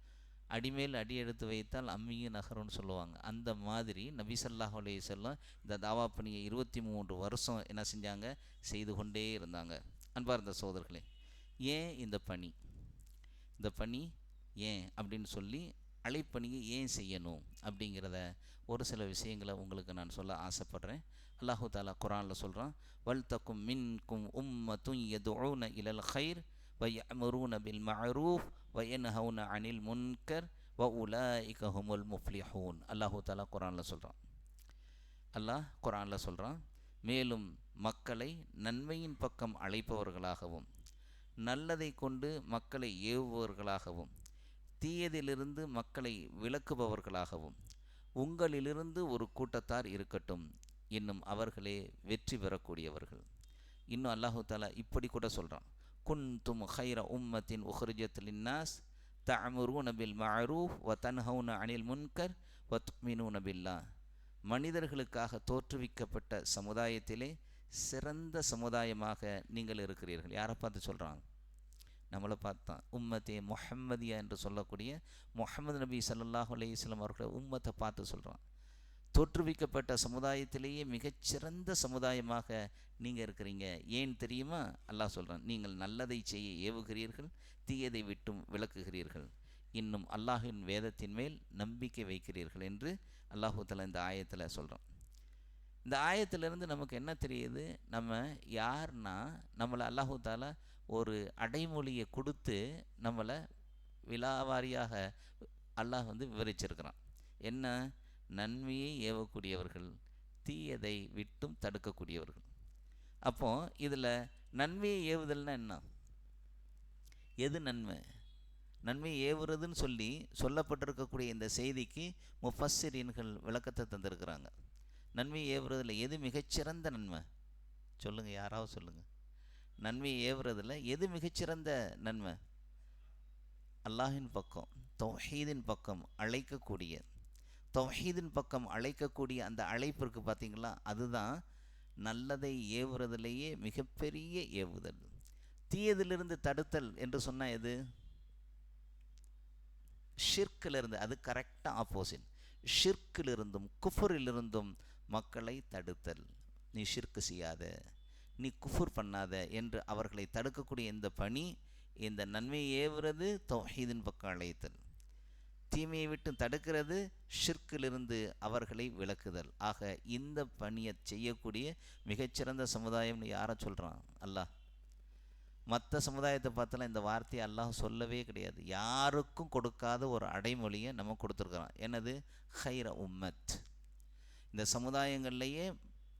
அடிமேல் அடி எடுத்து வைத்தால் அம்மியும் நகரும்னு சொல்லுவாங்க. அந்த மாதிரி நபி ஸல்லல்லாஹு அலைஹி வஸல்லம் இந்த தாவா பணியை 23 வருஷம் என்ன செஞ்சாங்க, செய்து கொண்டே இருந்தாங்க. அன்பார்ந்த சகோதரர்களே, ஏன் இந்த பணி ஏன் அப்படின்னு சொல்லி அழைப்பணியை ஏன் செய்யணும் அப்படிங்கிறத ஒரு சில விஷயங்களை உங்களுக்கு நான் சொல்ல ஆசைப்படுறேன். அல்லாஹு தாலா குர்ஆனில் சொல்கிறான், வல் தக்கும் மின்கும் உம்மத்துன் யதுஊன இலல் கைர் வயஅமுரூன பில் மஅரூஃப் வயன்ஹவுன அனில் முன்கர் வஉலாயிக ஹுமுல் முஃப்லிஹூன். அல்லாஹு தாலா குர்ஆனில் சொல்கிறான், மேலும் மக்களை நன்மையின் பக்கம் அழைப்பவர்களாகவும் நல்லதை கொண்டு மக்களை ஏவுபவர்களாகவும் தீயதிலிருந்து மக்களை விலக்குபவர்களாகவும் உங்களிலிருந்து ஒரு கூட்டத்தார் இருக்கட்டும், இன்னும் அவர்களே வெற்றி பெறக்கூடியவர்கள். இன்னும் அல்லாஹு தாலா இப்படி கூட சொல்கிறான், குன்தும் ஹைர உம்மத்தின் உஹ்ரிஜத் லின்னாஸ் தஅமுரூன பில் மஅரூஃப் வ தன்ஹவுன அனில் முன்கர் வ துமினூன பில்லாஹ். மனிதர்களுக்காக தோற்றுவிக்கப்பட்ட சமுதாயத்திலே சிறந்த சமுதாயமாக நீங்கள் இருக்கிறீர்கள். யாரை பார்த்து சொல்கிறாங்க? நம்மளை பார்த்தான். உம்மத்தே முஹம்மதியா என்று சொல்லக்கூடிய முஹம்மது நபி ஸல்லல்லாஹு அலைஹி வஸல்லம் அவர்களை உம்மத்தை பார்த்து சொல்கிறான். தோற்றுவிக்கப்பட்ட சமுதாயத்திலேயே மிகச்சிறந்த சமுதாயமாக நீங்கள் இருக்கிறீங்க. ஏன் தெரியுமா? அல்லாஹ் சொல்கிறான், நீங்கள் நல்லதை செய்ய ஏவுகிறீர்கள், தீயதை விட்டும் விலக்குகிறீர்கள், இன்னும் அல்லாஹின் வேதத்தின் மேல் நம்பிக்கை வைக்கிறீர்கள் என்று அல்லாஹு தஆலா இந்த ஆயத்தில் சொல்கிறான். இந்த ஆயத்திலிருந்து நமக்கு என்ன தெரியுது? நம்ம யார்னா, நம்மளை அல்லாஹு தஆலா ஒரு அடைமொழியை கொடுத்து நம்மளை விலாவாரியாக அல்லாஹ் விவரிச்சிருக்கிறான். என்ன? நன்மையை ஏவக்கூடியவர்கள், தீயதை விட்டும் தடுக்கக்கூடியவர்கள். அப்போ இதில் நன்மையை ஏவுதல்னா என்ன? எது நன்மை? நன்மையை ஏவுறதுன்னு சொல்லப்பட்டிருக்கக்கூடிய இந்த செய்திக்கு முஃபஸ்ஸிரீன்கள் விளக்கத்தை தந்திருக்கிறாங்க. நன்மையை ஏவுறதில் எது மிகச்சிறந்த நன்மை? சொல்லுங்கள், யாராவது சொல்லுங்கள். நன்மையை ஏவுறதில் எது மிகச்சிறந்த நன்மை? அல்லாஹின் பக்கம், தௌஹீதின் பக்கம் அழைக்கக்கூடிய அந்த அழைப்பிற்கு பார்த்தீங்களா, அதுதான் நல்லதை ஏவுறதிலேயே மிகப்பெரிய ஏவுதல். தீயதிலிருந்து தடுத்தல் என்று சொன்னால் எது? ஷிர்க்கிலிருந்து. அது கரெக்டாக ஆப்போசிட். ஷிர்க்கிலிருந்தும் குஃபுரிலிருந்தும் மக்களை தடுத்தல். நீ ஷிர்க்கு செய்யாத, நீ குஃபுர் பண்ணாத என்று அவர்களை தடுக்கக்கூடிய இந்த பணி, இந்த நன்மையை ஏவுறது தௌஹீதின் பக்கம் அழைத்தல், தீமையை விட்டு தடுக்கிறது ஷிர்க்கிலிருந்து அவர்களை விலக்குதல். ஆக இந்த பணியை செய்யக்கூடிய மிகச்சிறந்த சமுதாயம்னு யாரை சொல்கிறான்? அல்லாஹ். மற்ற சமுதாயத்தை பார்த்தாலும் இந்த வார்த்தையை அல்லாஹ் சொல்லவே கிடையாது. யாருக்கும் கொடுக்காத ஒரு அடைமொழியை நம்ம கொடுத்துருக்குறான். என்னது? ஹைர உம்மத். இந்த சமுதாயங்கள்லேயே,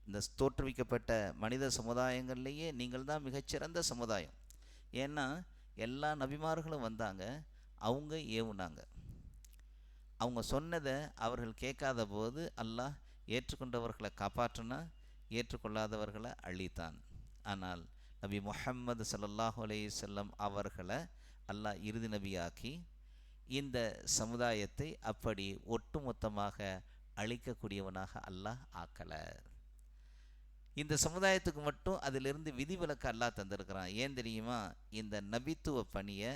இந்த தோற்றுவிக்கப்பட்ட மனித சமுதாயங்கள்லேயே நீங்கள் தான் மிகச்சிறந்த சமுதாயம். ஏன்னா எல்லா நபிமார்களும் வந்தாங்க, அவங்க ஏவுனாங்க, அவங்க சொன்னதை அவர்கள் கேட்காத போது அல்லாஹ் ஏற்றுக்கொண்டவர்களை காப்பாற்றினா, ஏற்றுக்கொள்ளாதவர்களை அழித்தான். ஆனால் நபி முஹம்மது ஸல்லல்லாஹு அலைஹி வஸல்லம் அவர்களை அல்லாஹ் இறுதி நபியாக்கி இந்த சமுதாயத்தை அப்படி ஒட்டுமொத்தமாக அழிக்கக்கூடியவனாக அல்லாஹ் ஆக்கலை. இந்த சமுதாயத்துக்கு மட்டும் அதிலிருந்து விதிவிலக்கு அல்லாஹ் தந்திருக்கிறான். ஏன் தெரியுமா? இந்த நபித்துவ பணியை,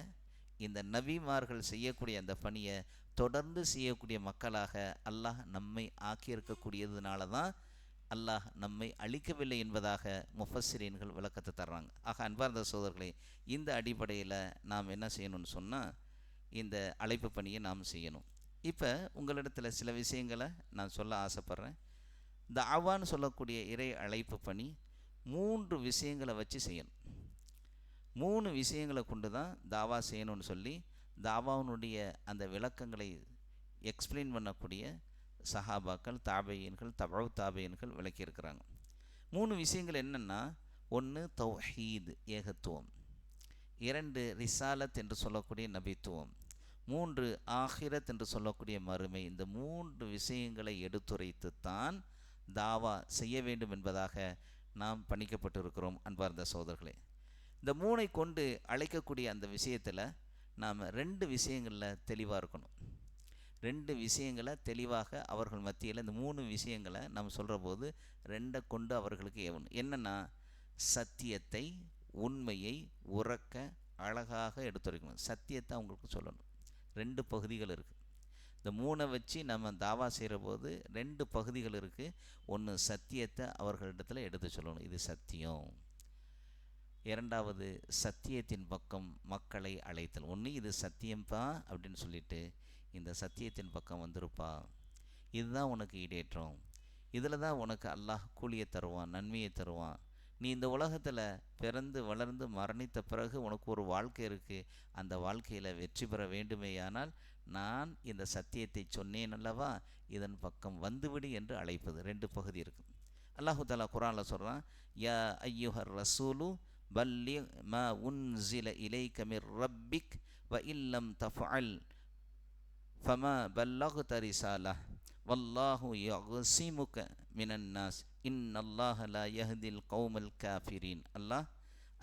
இந்த நபிமார்கள் செய்யக்கூடிய அந்த பணியை தொடர்ந்து செய்யக்கூடிய மக்களாக அல்லாஹ் நம்மை ஆக்கியிருக்கக்கூடியதுனால தான் அல்லாஹ் நம்மை அழிக்கவில்லை என்பதாக முஃபஸ்ஸிரீன்கள் விளக்கத்தை தர்றாங்க. ஆக அன்பார்ந்த சகோதரர்களே, இந்த அடிப்படையில் நாம் என்ன செய்யணும்னு சொன்னால், இந்த அழைப்பு பணியை நாம் செய்யணும். இப்போ உங்களிடத்தில் சில விஷயங்களை நான் சொல்ல ஆசைப்பட்றேன். தாவான்னு சொல்லக்கூடிய இறை அழைப்பு பணி 3 விஷயங்களை வச்சு செய்யணும். 3 விஷயங்களை கொண்டு தான் தாவா செய்யணும்னு சொல்லி தாவாவுனுடைய அந்த விளக்கங்களை எக்ஸ்பிளைன் பண்ணக்கூடிய சஹாபாக்கள், தாபையன்கள், தபவு தாபையன்கள் விளக்கியிருக்கிறாங்க. 3 விஷயங்கள் என்னென்னா, 1 தௌஹீத் ஏகத்துவம், 2 ரிசாலத் என்று சொல்லக்கூடிய நபித்துவம், 3 ஆஹிரத் என்று சொல்லக்கூடிய மறுமை. இந்த 3 விஷயங்களை எடுத்துரைத்து தான் தாவா செய்ய வேண்டும் என்பதாக நாம் பணிக்கப்பட்டிருக்கிறோம். அன்பார்ந்த சகோதரர்களே, இந்த 3ஐ கொண்டு அழைக்கக்கூடிய அந்த விஷயத்தில் நாம் 2 விஷயங்களில் தெளிவாக இருக்கணும். 2 விஷயங்களை தெளிவாக அவர்கள் மத்தியில், இந்த 3 விஷயங்களை நாம் சொல்கிற போது 2 கொண்டு அவர்களுக்கு ஏவணும். என்னென்னா, சத்தியத்தை, உண்மையை உறக்க அழகாக எடுத்துரைக்கணும். சத்தியத்தை அவங்களுக்கு சொல்லணும். 2 பகுதிகள் இருக்குது. இந்த 3 வச்சு நம்ம தாவா செய்கிற போது 2 பகுதிகள் இருக்குது. ஒன்று, சத்தியத்தை அவர்களிடத்தில் எடுத்து சொல்லணும், இது சத்தியம். 2வது, சத்தியத்தின் பக்கம் மக்களை அழைத்தல். ஒன்று, இது சத்தியம்பா அப்படின்னு சொல்லிட்டு, இந்த சத்தியத்தின் பக்கம் வந்திருப்பா, இதுதான் உனக்கு ஈடேற்றம், இதில் தான் உனக்கு அல்லாஹ் கூலியை தருவான், நன்மையை தருவான். நீ இந்த உலகத்தில் பிறந்து வளர்ந்து மரணித்த பிறகு உனக்கு ஒரு வாழ்க்கை இருக்குது. அந்த வாழ்க்கையில் வெற்றி பெற வேண்டுமேயானால் நான் இந்த சத்தியத்தை சொன்னேன் அல்லவா, இதன் பக்கம் வந்துவிடு என்று அழைப்பது. 2 பகுதி இருக்குது. அல்லாஹு தஆலா குர்ஆனில் சொல்கிறான், யா ஐயுஹர் ரசூலு பல்லி மா உன்சில இலைக மிர் ரப்பிக் வ இல்லம் தஃஅல் ஃபமா பல்லக்த ரிசாலஹ் வல்லாஹு யக்ஸிமுக மினன் நாஸ் இன்னல்லாஹ லா யஹ்தில் கௌமல் காஃபிரீன். அல்லாஹ்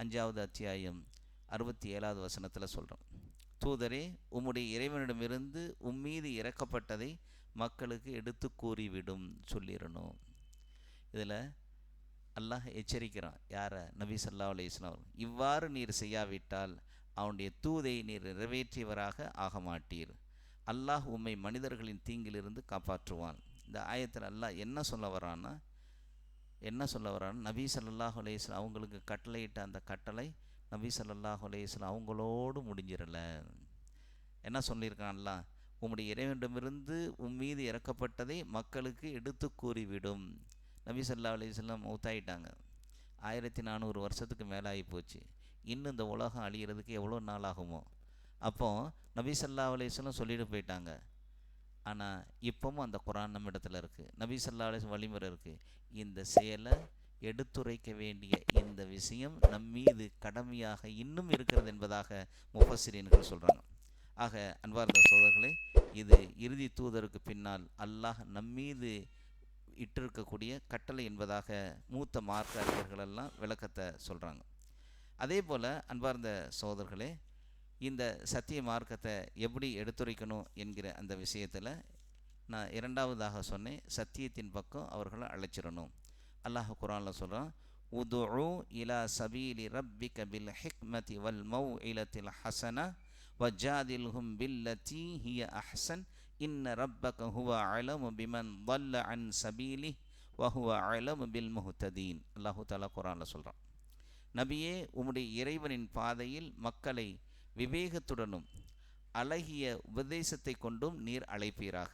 5வது அத்தியாயம் 67வது வசனத்தில் சொல்கிறோம், தூதரே, உம்முடைய இறைவனிடமிருந்து உம்மீது இறக்கப்பட்டதை மக்களுக்கு எடுத்து கூறிவிடும் சொல்லிடணும். இதில் அல்லாஹ் எச்சரிக்கிறான். யாரை? நபி ஸல்லல்லாஹு அலைஹி வஸல்லம். இவ்வாறு நீர் செய்யாவிட்டால் அவனுடைய தூதை நீர் நிறைவேற்றியவராக ஆக மாட்டீர். அல்லாஹ் உம்மை மனிதர்களின் தீங்கிலிருந்து காப்பாற்றுவான். இந்த ஆயத்தில் அல்லாஹ் என்ன சொல்ல வரான்னா நபி ஸல்லல்லாஹு அலைஹி வஸல்லம் அவங்களுக்கு கட்டளையிட்ட அந்த கட்டளை நபி ஸல்லல்லாஹு அலைஹி வஸல்லம் அவங்களோடு முடிஞ்சிடல. என்ன சொல்லியிருக்கான்ல, உம்முடைய இறைவனிடமிருந்து மீது இறக்கப்பட்டதை மக்களுக்கு எடுத்து கூறிவிடும். நபி ஸல்லல்லாஹு அலைஹி வஸல்லம் மௌத்தாயிட்டாங்க. 1400 வருஷத்துக்கு மேலே ஆகி போச்சு. இன்னும் இந்த உலகம் அழிகிறதுக்கு எவ்வளோ நாள் ஆகுமோ? அப்போது நபி ஸல்லல்லாஹு அலைஹி வஸல்லம் சொல்லிட்டு போயிட்டாங்க. ஆனால் இப்போவும் அந்த குர்ஆன் நம்ம இடத்துல இருக்குது, நபி ஸல்லல்லாஹு அலைஹி வஸல்லம் வழிமுறை இருக்குது. இந்த செயலை எடுத்துரைக்க வேண்டிய இந்த விஷயம் நம்மீது கடமையாக இன்னும் இருக்கிறது என்பதாக முஃபஸ்ஸிரீன்கள் சொல்கிறாங்க. ஆக அன்பார்ந்த சகோதரர்களே, இது இறுதி தூதருக்கு பின்னால் அல்லாஹ் நம்மீது இட்டிருக்கக்கூடிய கட்டளை என்பதாக மூத்த மார்க்க அறிஞர்களெல்லாம் விளக்கத்தை சொல்கிறாங்க. அதே போல் அன்பார்ந்த சகோதரர்களே, இந்த சத்திய மார்க்கத்தை எப்படி எடுத்துரைக்கணும் என்கிற அந்த விஷயத்தில் நான் இரண்டாவதாக சொன்னேன், சத்தியத்தின் பக்கம் அவர்களை அழைச்சிடணும். அல்லாஹ் குர்ஆனில் சொல்கிறான், உதுஉ இலா சபீலி ரப்பிக பில் ஹிக்மதி வல் மௌஇலத்தில் ஹசன வஜாதில்ஹும் பில்லதி ஹிய அஹ்சன் இன்ன ரப்பக ஹுவ அலமு பிமன் ضل عن சபீலி வஹுவ அலமு பில் முஹ்ததீன். அல்லாஹு தஆலா குர்ஆனில் சொல்கிறான், நபியே உம்முடைய இறைவனின் பாதையில் மக்களை விவேகத்துடனும் அழகிய உபதேசத்தை கொண்டும் நீர் அழைப்பீராக.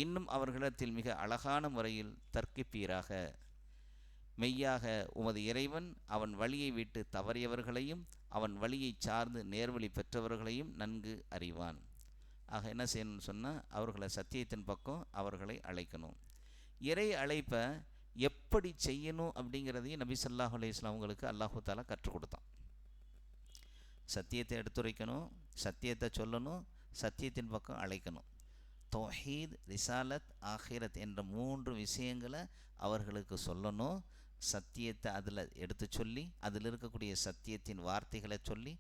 இன்னும் அவர்களிடத்தில் மிக அழகான முறையில் தர்க்கிப்பீராக. மெய்யாக உமது இறைவன் அவன் வழியை விட்டு தவறியவர்களையும் அவன் வழியை சார்ந்து நேர்வழி பெற்றவர்களையும் நன்கு அறிவான். ஆக என்ன செய்யணும்னு சொன்னால், அவர்களை சத்தியத்தின் பக்கம் அவர்களை அழைக்கணும். இறை அழைப்பை எப்படி செய்யணும் அப்படிங்கிறதையும் நபி ஸல்லல்லாஹு அலைஹி வஸல்லம் அவங்களுக்கு அல்லாஹு தஆலா கற்றுக் கொடுத்தான். சத்தியத்தை எடுத்துரைக்கணும், சத்தியத்தை சொல்லணும், சத்தியத்தின் பக்கம் அழைக்கணும். தௌஹீத், ரிசாலத், ஆஹிரத் என்ற 3 விஷயங்களை அவர்களுக்கு சொல்லணும். சத்தியத்தை அதில் எடுத்து சொல்லி அதில் இருக்கக்கூடிய சத்தியத்தின் வார்த்தைகளை சொல்லி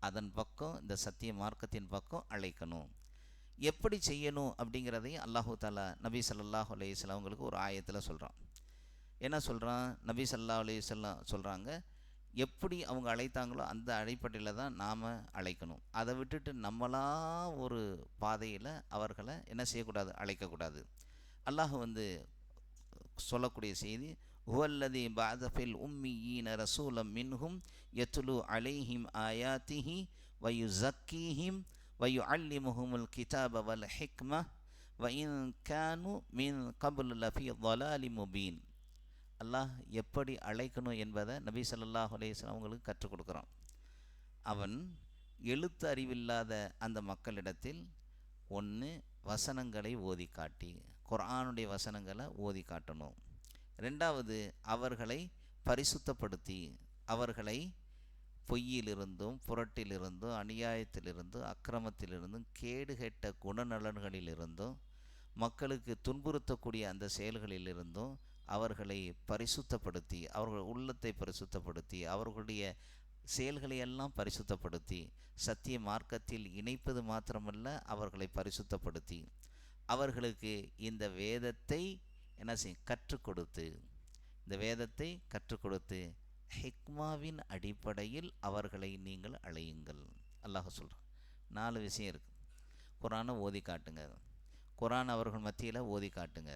அதன் பக்கம் இந்த சத்திய மார்க்கத்தின் பக்கம் அழைக்கணும். எப்படி செய்யணும் அப்படிங்கிறதையும் அல்லாஹு தஆலா நபி ஸல்லல்லாஹு அலைஹி வஸல்லம் அவங்களுக்கு ஒரு ஆயத்தில் சொல்கிறான். என்ன சொல்கிறான்? நபி ஸல்லல்லாஹு அலைஹி வஸல்லம் சொல்கிறாங்க, எப்படி அவங்க அழைத்தாங்களோ அந்த அடிப்படையில் தான் நாம் அழைக்கணும். அதை விட்டுட்டு நம்மளா ஒரு பாதையில் அவர்களை என்ன செய்யக்கூடாது? அழைக்கக்கூடாது. அல்லாஹ் சொல்லக்கூடிய செய்தி, ஹுவல்லதி பஅஸ ஃபில் உம்மீயீன ரசூலம் மின்ஹும் யத்லு அலைஹிம் ஆயாத்திஹி வயுஸக்கீஹிம் வயுஅல்லிமுஹுமுல் கிதாப வல் ஹிக்ம வஇன் கானு மின் கப்லு லஃபீ ضலாலி முபீன். அல்லாஹ் எப்படி அழைக்கணும் என்பதை நபி ஸல்லல்லாஹு அலைஹி வஸல்லம் அவங்களுக்கு கற்றுக் கொடுக்குறான். அவன் எழுத்து அறிவில்லாத அந்த மக்களிடத்தில் ஒன்று வசனங்களை ஓதி காட்டி, குர்ஆனுடைய வசனங்களை ஓதி காட்டணும். ரெண்டாவது, அவர்களை பரிசுத்தப்படுத்தி அவர்களை பொய்யிலிருந்தும் புரட்டிலிருந்தும் அநியாயத்திலிருந்தும் அக்கிரமத்திலிருந்தும் கேடுகெட்ட குணநலன்களிலிருந்தும் மக்களுக்கு துன்புறுத்தக்கூடிய அந்த செயல்களிலிருந்தும் அவர்களை பரிசுத்தப்படுத்தி, அவர்கள் உள்ளத்தை பரிசுத்தப்படுத்தி, அவர்களுடைய செயல்களையெல்லாம் பரிசுத்தப்படுத்தி, சத்திய மார்க்கத்தில் இணைப்பது மாத்திரமல்ல, அவர்களை பரிசுத்தப்படுத்தி அவர்களுக்கு இந்த வேதத்தை என்ன செய்ய கற்றுக் கொடுத்து, இந்த வேதத்தை கற்றுக் கொடுத்து ஹிக்மாவின் அடிப்படையில் அவர்களை நீங்கள் அழையுங்கள். அல்லாஹ் சொல்கிறான். 4 விஷயம் இருக்குது. குர்ஆனை ஓதி காட்டுங்க, குர்ஆன் அவர்கள் மத்தியில் ஓதி காட்டுங்க,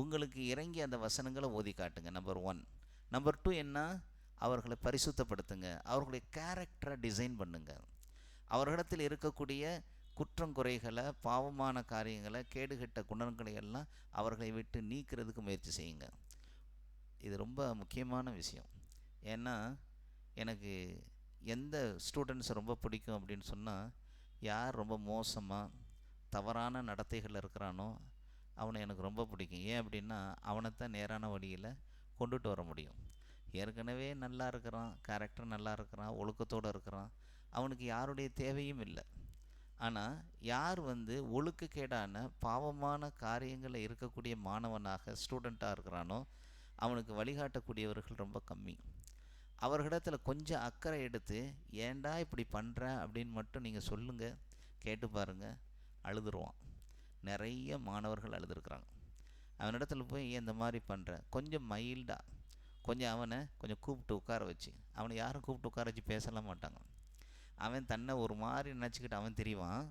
உங்களுக்கு இறங்கி அந்த வசனங்களை ஓதி காட்டுங்க. நம்பர் 1. நம்பர் 2 என்ன? அவர்களை பரிசுத்தப்படுத்துங்க, அவர்களுடைய கேரக்டரை டிசைன் பண்ணுங்க, அவர்களிடத்தில் இருக்கக்கூடிய குற்றங்குறைகளை, பாவமான காரியங்களை, கேடுகெட்ட குணங்களை எல்லாம் அவர்களை விட்டு நீக்கிறதுக்கு முயற்சி செய்யுங்க. இது ரொம்ப முக்கியமான விஷயம். ஏன்னா எனக்கு எந்த ஸ்டூடெண்ட்ஸை ரொம்ப பிடிக்கும் அப்படின்னு சொன்னால், யார் ரொம்ப மோசமாக தவறான நடத்தைகள் இருக்கிறானோ அவனை எனக்கு ரொம்ப பிடிக்கும். ஏன் அப்படின்னா, அவனைத்தான் நேரான வழியில் கொண்டுட்டு வர முடியும். ஏற்கனவே நல்லா இருக்கிறான், கேரக்டர் நல்லா இருக்கிறான், ஒழுக்கத்தோடு இருக்கிறான், அவனுக்கு யாருடைய தேவையும் இல்லை. ஆனால் யார் ஒழுக்கக்கேடான பாவமான காரியங்களில் இருக்கக்கூடிய மாணவனாக ஸ்டூடெண்ட்டாக இருக்கிறானோ அவனுக்கு வழிகாட்டக்கூடியவர்கள் ரொம்ப கம்மி. அவர்களிடத்தில் கொஞ்சம் அக்கறை எடுத்து, ஏண்டா இப்படி பண்ணுற அப்படின்னு மட்டும் நீங்கள் சொல்லுங்கள், கேட்டு பாருங்கள், அழுதுருவான். நிறைய மாணவர்கள் அழுதுருக்குறாங்க. அவனிடத்துல போய் ஏன் இந்த மாதிரி பண்ணுற, கொஞ்சம் மைல்டாக கொஞ்சம் அவனை கொஞ்சம் கூப்பிட்டு உட்கார வச்சு, அவனை யாரும் கூப்பிட்டு உட்கார வச்சு பேசலாம் மாட்டாங்க. அவன் தன்னை ஒரு மாதிரி நினச்சிக்கிட்டு அவன் தெரியவான்.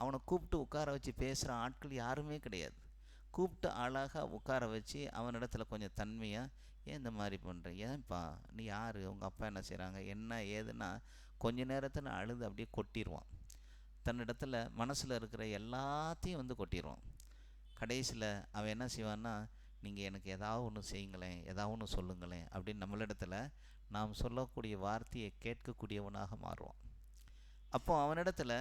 அவனை கூப்பிட்டு உட்கார வச்சு பேசுகிற ஆட்கள் யாருமே கிடையாது. கூப்பிட்டு அழகாக உட்கார வச்சு அவனிடத்துல கொஞ்சம் தன்மையாக, ஏன் இந்த மாதிரி பண்ணுற, ஏன்ப்பா நீ யார், உங்கள் அப்பா என்ன செய்கிறாங்க, என்ன ஏதுன்னா கொஞ்ச நேரத்தில் அழுது அப்படியே கொட்டிடுவான். தன்னிடத்துல மனசில் இருக்கிற எல்லாத்தையும் வந்து கொட்டிடுவான். கடைசியில் அவன் என்ன செய்வான்னா, நீங்கள் எனக்கு ஏதாவது ஒன்று செய்யுங்களேன், ஏதாவது ஒன்று சொல்லுங்களேன் அப்படின்னு நம்மளிடத்துல நாம் சொல்லக்கூடிய வார்த்தையை கேட்கக்கூடியவனாக மாறுவான். அப்போ அவனிடத்துல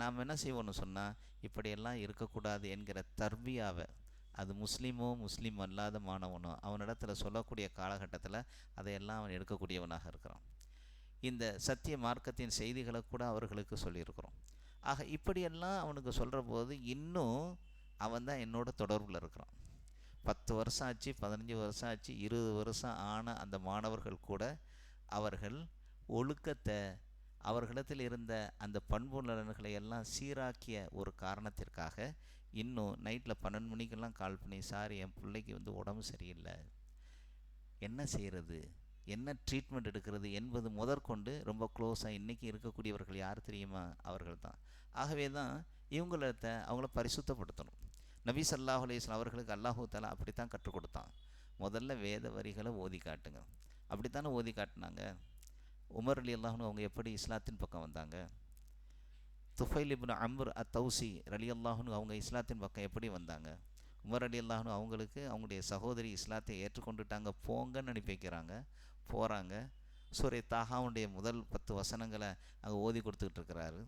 நாம் என்ன செய்வோன்னு சொன்னால், இப்படியெல்லாம் இருக்கக்கூடாது என்கிற தர்பியாவை, அது முஸ்லீமோ முஸ்லீம் அல்லாத மாணவனோ அவனிடத்துல சொல்லக்கூடிய காலகட்டத்தில் அதையெல்லாம் அவன் எடுக்கக்கூடியவனாக இருக்கிறான். இந்த சத்திய மார்க்கத்தின் செய்திகளை கூட அவர்களுக்கு சொல்லியிருக்கிறோம். ஆக இப்படியெல்லாம் அவனுக்கு சொல்கிற போது இன்னும் அவன் தான் என்னோட தொடர்பில் இருக்கிறான். 10 வருஷம் ஆச்சு, 15 வருஷம் ஆச்சு, 20 வருஷம் ஆன அந்த மாணவர்கள் கூட அவர்கள் ஒழுக்கத்தை, அவர்களிடத்தில் இருந்த அந்த பண்பு நலன்களை எல்லாம் சீராக்கிய ஒரு காரணத்திற்காக இன்னும் நைட்டில் 12 மணிக்கெல்லாம் கால் பண்ணி, சார் என் பிள்ளைக்கு வந்து உடம்பு சரியில்லை, என்ன செய்கிறது, என்ன ட்ரீட்மெண்ட் எடுக்கிறது என்பது முதற்கொண்டு ரொம்ப க்ளோஸாக இன்றைக்கி இருக்கக்கூடியவர்கள் யார் தெரியுமா, அவர்கள் தான். ஆகவே தான் அவங்கள பரிசுத்தப்படுத்தணும். நபி ஸல்லல்லாஹு அலைஹி வஸல்லம் அவர்களுக்கு அல்லாஹு தஆலா அப்படித்தான் கற்றுக் கொடுத்தான். முதல்ல வேத வரிகளை ஓதி காட்டுங்க. அப்படித்தானே ஓதி காட்டினாங்க. உமர் ரலியல்லாஹு அன்ஹு அவங்க எப்படி இஸ்லாத்தின் பக்கம் வந்தாங்க? துஃபைல் இப்னு அம்ர் அத்-தௌசி ரலியல்லாஹு அன்ஹு அவங்க இஸ்லாத்தின் பக்கம் எப்படி வந்தாங்க? உமர் ரலியல்லாஹு அன்ஹு அவங்களுக்கு அவங்களுடைய சகோதரி இஸ்லாத்தை ஏற்றுக்கொண்டுட்டாங்க, போங்கன்னு அனுப்பி வைக்கிறாங்க. போகிறாங்க. சூரே தாஹாவுடைய முதல் 10 வசனங்களை அங்கே ஓதி கொடுத்துக்கிட்டு இருக்கிறாரு.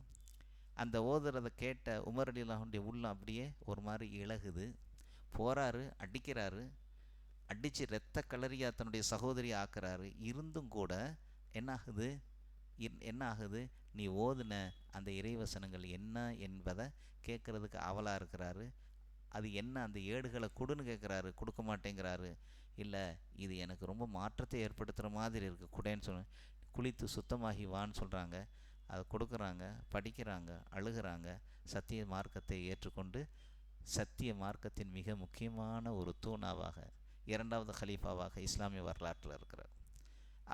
அந்த ஓதுறதை கேட்ட உமர் ரலியல்லாஹு அன்ஹுடைய உள்ளம் அப்படியே ஒரு மாதிரி இழகுது. போகிறாரு, அடிக்கிறாரு, அடித்து இரத்த கலரியா தன்னுடைய சகோதரியை ஆக்குறாரு. இருந்தும் கூட என்ன ஆகுது, நீ ஓதுன அந்த இறைவசனங்கள் என்ன என்பதை கேட்குறதுக்கு ஆவலாக இருக்கிறாரு. அது என்ன, அந்த ஏடுகளை கொடுன்னு கேட்குறாரு, கொடுக்க மாட்டேங்கிறாரு. இல்லை, இது எனக்கு ரொம்ப மாற்றத்தை ஏற்படுத்துகிற மாதிரி இருக்குது, குடேன்னு சொன்ன, குளித்து சுத்தமாகி வான்னு சொல்கிறாங்க. அதை கொடுக்குறாங்க, படிக்கிறாங்க, அழுகிறாங்க. சத்திய மார்க்கத்தை ஏற்றுக்கொண்டு சத்திய மார்க்கத்தின் மிக முக்கியமான ஒரு தூணாவாக, 2வது ஹலீஃபாவாக இஸ்லாமிய வரலாற்றில் இருக்கிறார்.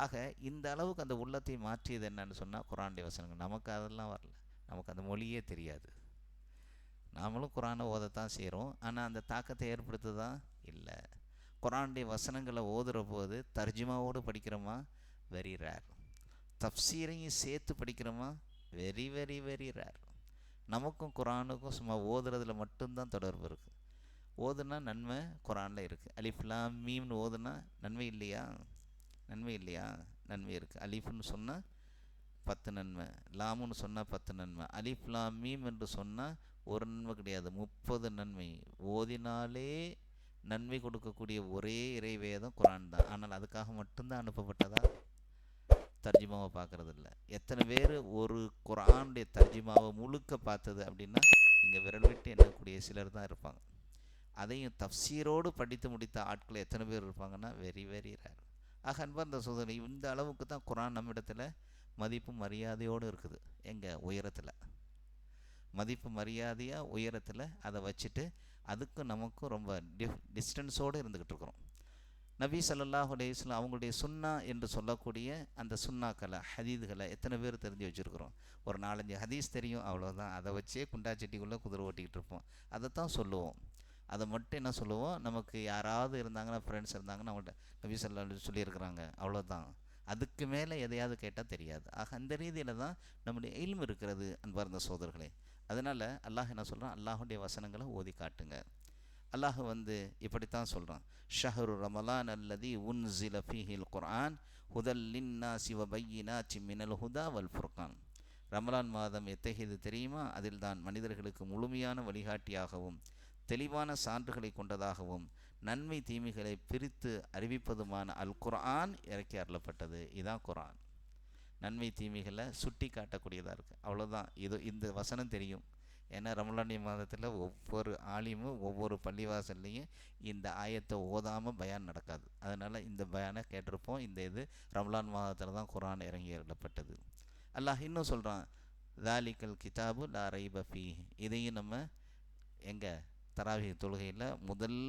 ஆக இந்த அளவுக்கு அந்த உள்ளத்தை மாற்றியது என்னன்னு சொன்னால் குர்ஆனுடைய வசனங்கள். நமக்கு அதெல்லாம் வரல, நமக்கு அந்த மொழியே தெரியாது. நாமளும் குர்ஆனை ஓதத்தான் செய்கிறோம், ஆனால் அந்த தாக்கத்தை ஏற்படுத்துதா இல்லை. குர்ஆனுடைய வசனங்களை ஓதுகிற போது தர்ஜுமாவோடு படிக்கிறோமா, வெரி ரேர். தஃப்சீரையும் சேர்த்து படிக்கிறோமா, வெரி வெரி வெரி ரேர். நமக்கும் குர்ஆனுக்கும் சும்மா ஓதுறதுல மட்டும்தான் தொடர்பு இருக்குது. ஓதுனா நன்மை குர்ஆனில் இருக்குது. அலிஃப் லாம் மீம்னு ஓதுனா நன்மை இல்லையா? நன்மை இல்லையா? நன்மை இருக்குது. அலிஃப்னு சொன்னால் 10 நன்மை, லாமுன்னு சொன்னால் 10 நன்மை, அலிஃப் லாம் மீம் என்று சொன்னால் ஒரு நன்மை கிடையாது, 30 நன்மை. ஓதினாலே நன்மை கொடுக்கக்கூடிய ஒரே இறைவேதம் குர்ஆன் தான். ஆனால் அதுக்காக மட்டும்தான் அனுப்பப்பட்டதா? தர்ஜிமாவை பார்க்குறது இல்லை. எத்தனை பேர் ஒரு குர்ஆனுடைய தர்ஜிமாவை முழுக்க பார்த்தது அப்படின்னா இங்கே விரல் விட்டு எண்ணக்கூடிய சிலர் தான் இருப்பாங்க. அதையும் தஃப்சீரோடு படித்து முடித்த ஆட்கள் எத்தனை பேர் இருப்பாங்கன்னா வெரி வெரி ரேர். ஆக அன்பார்ந்த சகோதரர்களே, இந்த அளவுக்கு தான் குர்ஆன் நம்மிடத்தில் மதிப்பு மரியாதையோடு இருக்குது. எங்கள் உயரத்தில் மதிப்பு மரியாதையாக உயரத்தில் அதை வச்சுட்டு அதுக்கும் நமக்கும் ரொம்ப டிஸ்டன்ஸோடு இருந்துக்கிட்டு இருக்கிறோம். நபி ஸல்லல்லாஹு அலைஹி வஸல்லம் அவங்களுடைய சுன்னா என்று சொல்லக்கூடிய அந்த சுன்னாக்களை, ஹதீதுகளை எத்தனை பேர் தெரிஞ்சு வச்சுருக்கிறோம்? ஒரு 4-5 ஹதீஸ் தெரியும், அவ்வளோதான். அதை வச்சே குண்டாச்சட்டிக்குள்ளே குதிரை ஓட்டிக்கிட்டு இருப்போம். அதை தான் சொல்லுவோம். அதை மட்டும் என்ன சொல்லுவோம், நமக்கு யாராவது இருந்தாங்கன்னா, ஃப்ரெண்ட்ஸ் இருந்தாங்கன்னா அவங்கள்ட்ட நபி ஸல்லல்லாஹு அலைஹி வஸல்லம் சொல்லியிருக்கிறாங்க, அவ்வளோதான். அதுக்கு மேலே எதையாவது கேட்டால் தெரியாது. ஆக அந்த ரீதியில் தான் நம்முடைய இல்மு இருக்கிறது அன்பார்ந்த சோதர்களே. அதனால் அல்லாஹ் என்ன சொல்கிறான், அல்லாஹுடைய வசனங்களை ஓதி காட்டுங்க. அல்லாஹ் இப்படித்தான் சொல்கிறான், ஷஹரு ரமலான் அல்லதி உன்ஸில ஃபீஹில் குர்ஆன் ஹுதல் லின்னாஸி வ பையினாத்தி மினல் ஹுதா வல் ஃபுர்கான். ரமலான் மாதம் எத்தகையது தெரியுமா? அதில் தான் மனிதர்களுக்கு முழுமையான வழிகாட்டியாகவும் தெளிவான சான்றுகளை கொண்டதாகவும் நன்மை தீமைகளை பிரித்து அறிவிப்பதுமான அல் குர்ஆன் இறக்கி அருளப்பட்டது. இதுதான் குர்ஆன். நன்மை தீமைகளை சுட்டி காட்டக்கூடியதாக இருக்குது, அவ்வளோதான். இந்த வசனம் தெரியும். ஏன்னா ரமலானிய மாதத்தில் ஒவ்வொரு ஆலிமும் ஒவ்வொரு பள்ளிவாசல்லையும் இந்த ஆயத்தை ஓதாமல் பயான் நடக்காது. அதனால் இந்த பயானை கேட்டிருப்போம். இது ரமலான் மாதத்தில் தான் குர்ஆன் இறங்கி அருளப்பட்டது. அல்லாஹ் இன்னும் சொல்கிறான், தாலிக்கல் கிதாபு லா ரைப ஃபீஹ். இதையும் நம்ம எங்கள் தராவீஹ் தொழுகையில் முதல்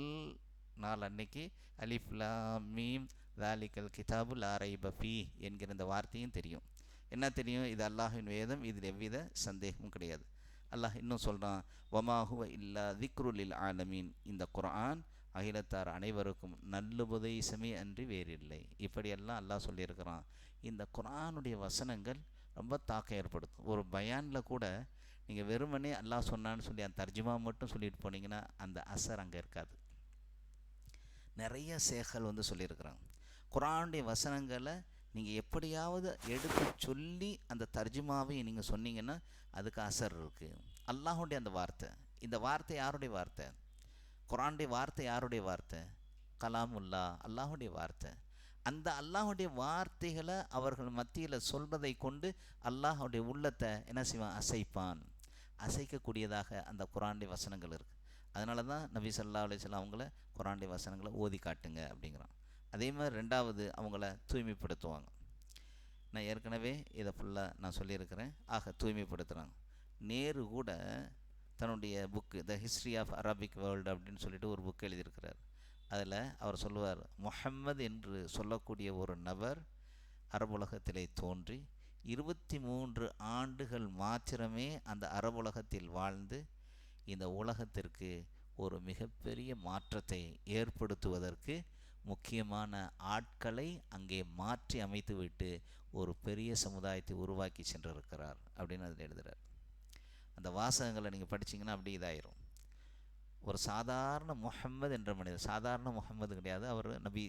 நாள் அன்னைக்கு அலிஃப் லாம் மீம் தாலிக்கல் கிதாபு லா ரைப ஃபீ என்கிற இந்த வார்த்தையும் தெரியும். என்ன தெரியும்? இது அல்லாஹ்வின் வேதம், இதில் எவ்வித சந்தேகமும் கிடையாது. அல்லாஹ் இன்னும் சொல்கிறான், வமாஹுவ இல்லா திக்ருலில் ஆலமீன், இந்த குர்ஆன் அகிலத்தார் அனைவருக்கும் நல்லுபதேசமே அன்றி வேறில்லை. இப்படியெல்லாம் அல்லாஹ் சொல்லியிருக்கிறான். இந்த குர்ஆனுடைய வசனங்கள் ரொம்ப தாக்கம் ஏற்படுத்தும். ஒரு பயானில் கூட நீங்கள் வெறுமனே அல்லாஹ் சொன்னான்னு சொல்லி அந்த தர்ஜுமா மட்டும் சொல்லிட்டு போனீங்கன்னா அந்த அசர் அங்கே இருக்காது. நிறைய சேகல் வந்து சொல்லியிருக்கிறாங்க. குர்ஆனுடைய வசனங்களை நீங்கள் எப்படியாவது எடுத்து சொல்லி அந்த தர்ஜுமாவை நீங்கள் சொன்னீங்கன்னா அதுக்கு அசர் இருக்குது. அல்லாஹுடைய அந்த வார்த்தை, இந்த வார்த்தை யாருடைய வார்த்தை? குர்ஆனுடைய வார்த்தை யாருடைய வார்த்தை? கலாமுல்லா, அல்லாஹுடைய வார்த்தை. அந்த அல்லாஹுடைய வார்த்தைகளை அவர்கள் மத்தியில் சொல்வதை கொண்டு அல்லாஹுடைய உள்ளத்தை என்ன செய்வான்? அசைப்பான். அசைக்கக்கூடியதாக அந்த குர்ஆனுடைய வசனங்கள் இருக்குது. அதனால தான் நபி ஸல்லல்லாஹு அலைஹி வஸல்லம் அவங்கள குர்ஆனுடைய வசனங்களை ஓதி காட்டுங்க அப்படிங்கிறான். அதே மாதிரி ரெண்டாவது அவங்கள தூய்மைப்படுத்துவாங்க. நான் ஏற்கனவே இதை ஃபுல்லாக நான் சொல்லியிருக்கிறேன். ஆக தூய்மைப்படுத்துகிறாங்க. நேரு கூட தன்னுடைய book the history of Arabic world அப்படின்னு சொல்லிட்டு ஒரு புக் எழுதியிருக்கிறார். அதில் அவர் சொல்லுவார், முஹம்மது என்று சொல்லக்கூடிய ஒரு நபர் அரபுலகத்திலே தோன்றி 23 ஆண்டுகள் மாத்திரமே அந்த அரபுலகத்தில் வாழ்ந்து இந்த உலகத்திற்கு ஒரு மிகப்பெரிய மாற்றத்தை ஏற்படுத்துவதற்கு முக்கியமான ஆட்களை அங்கே மாற்றி அமைத்துவிட்டு ஒரு பெரிய சமுதாயத்தை உருவாக்கி சென்றிருக்கிறார் அப்படின்னு அதில் எழுதுகிறார். அந்த வாசகங்களை நீங்கள் படிச்சிங்கன்னா அப்படி இதாயிரும். ஒரு சாதாரண முஹம்மது என்ற மனிதர், சாதாரண முஹம்மது கிடையாது, அவர் நபி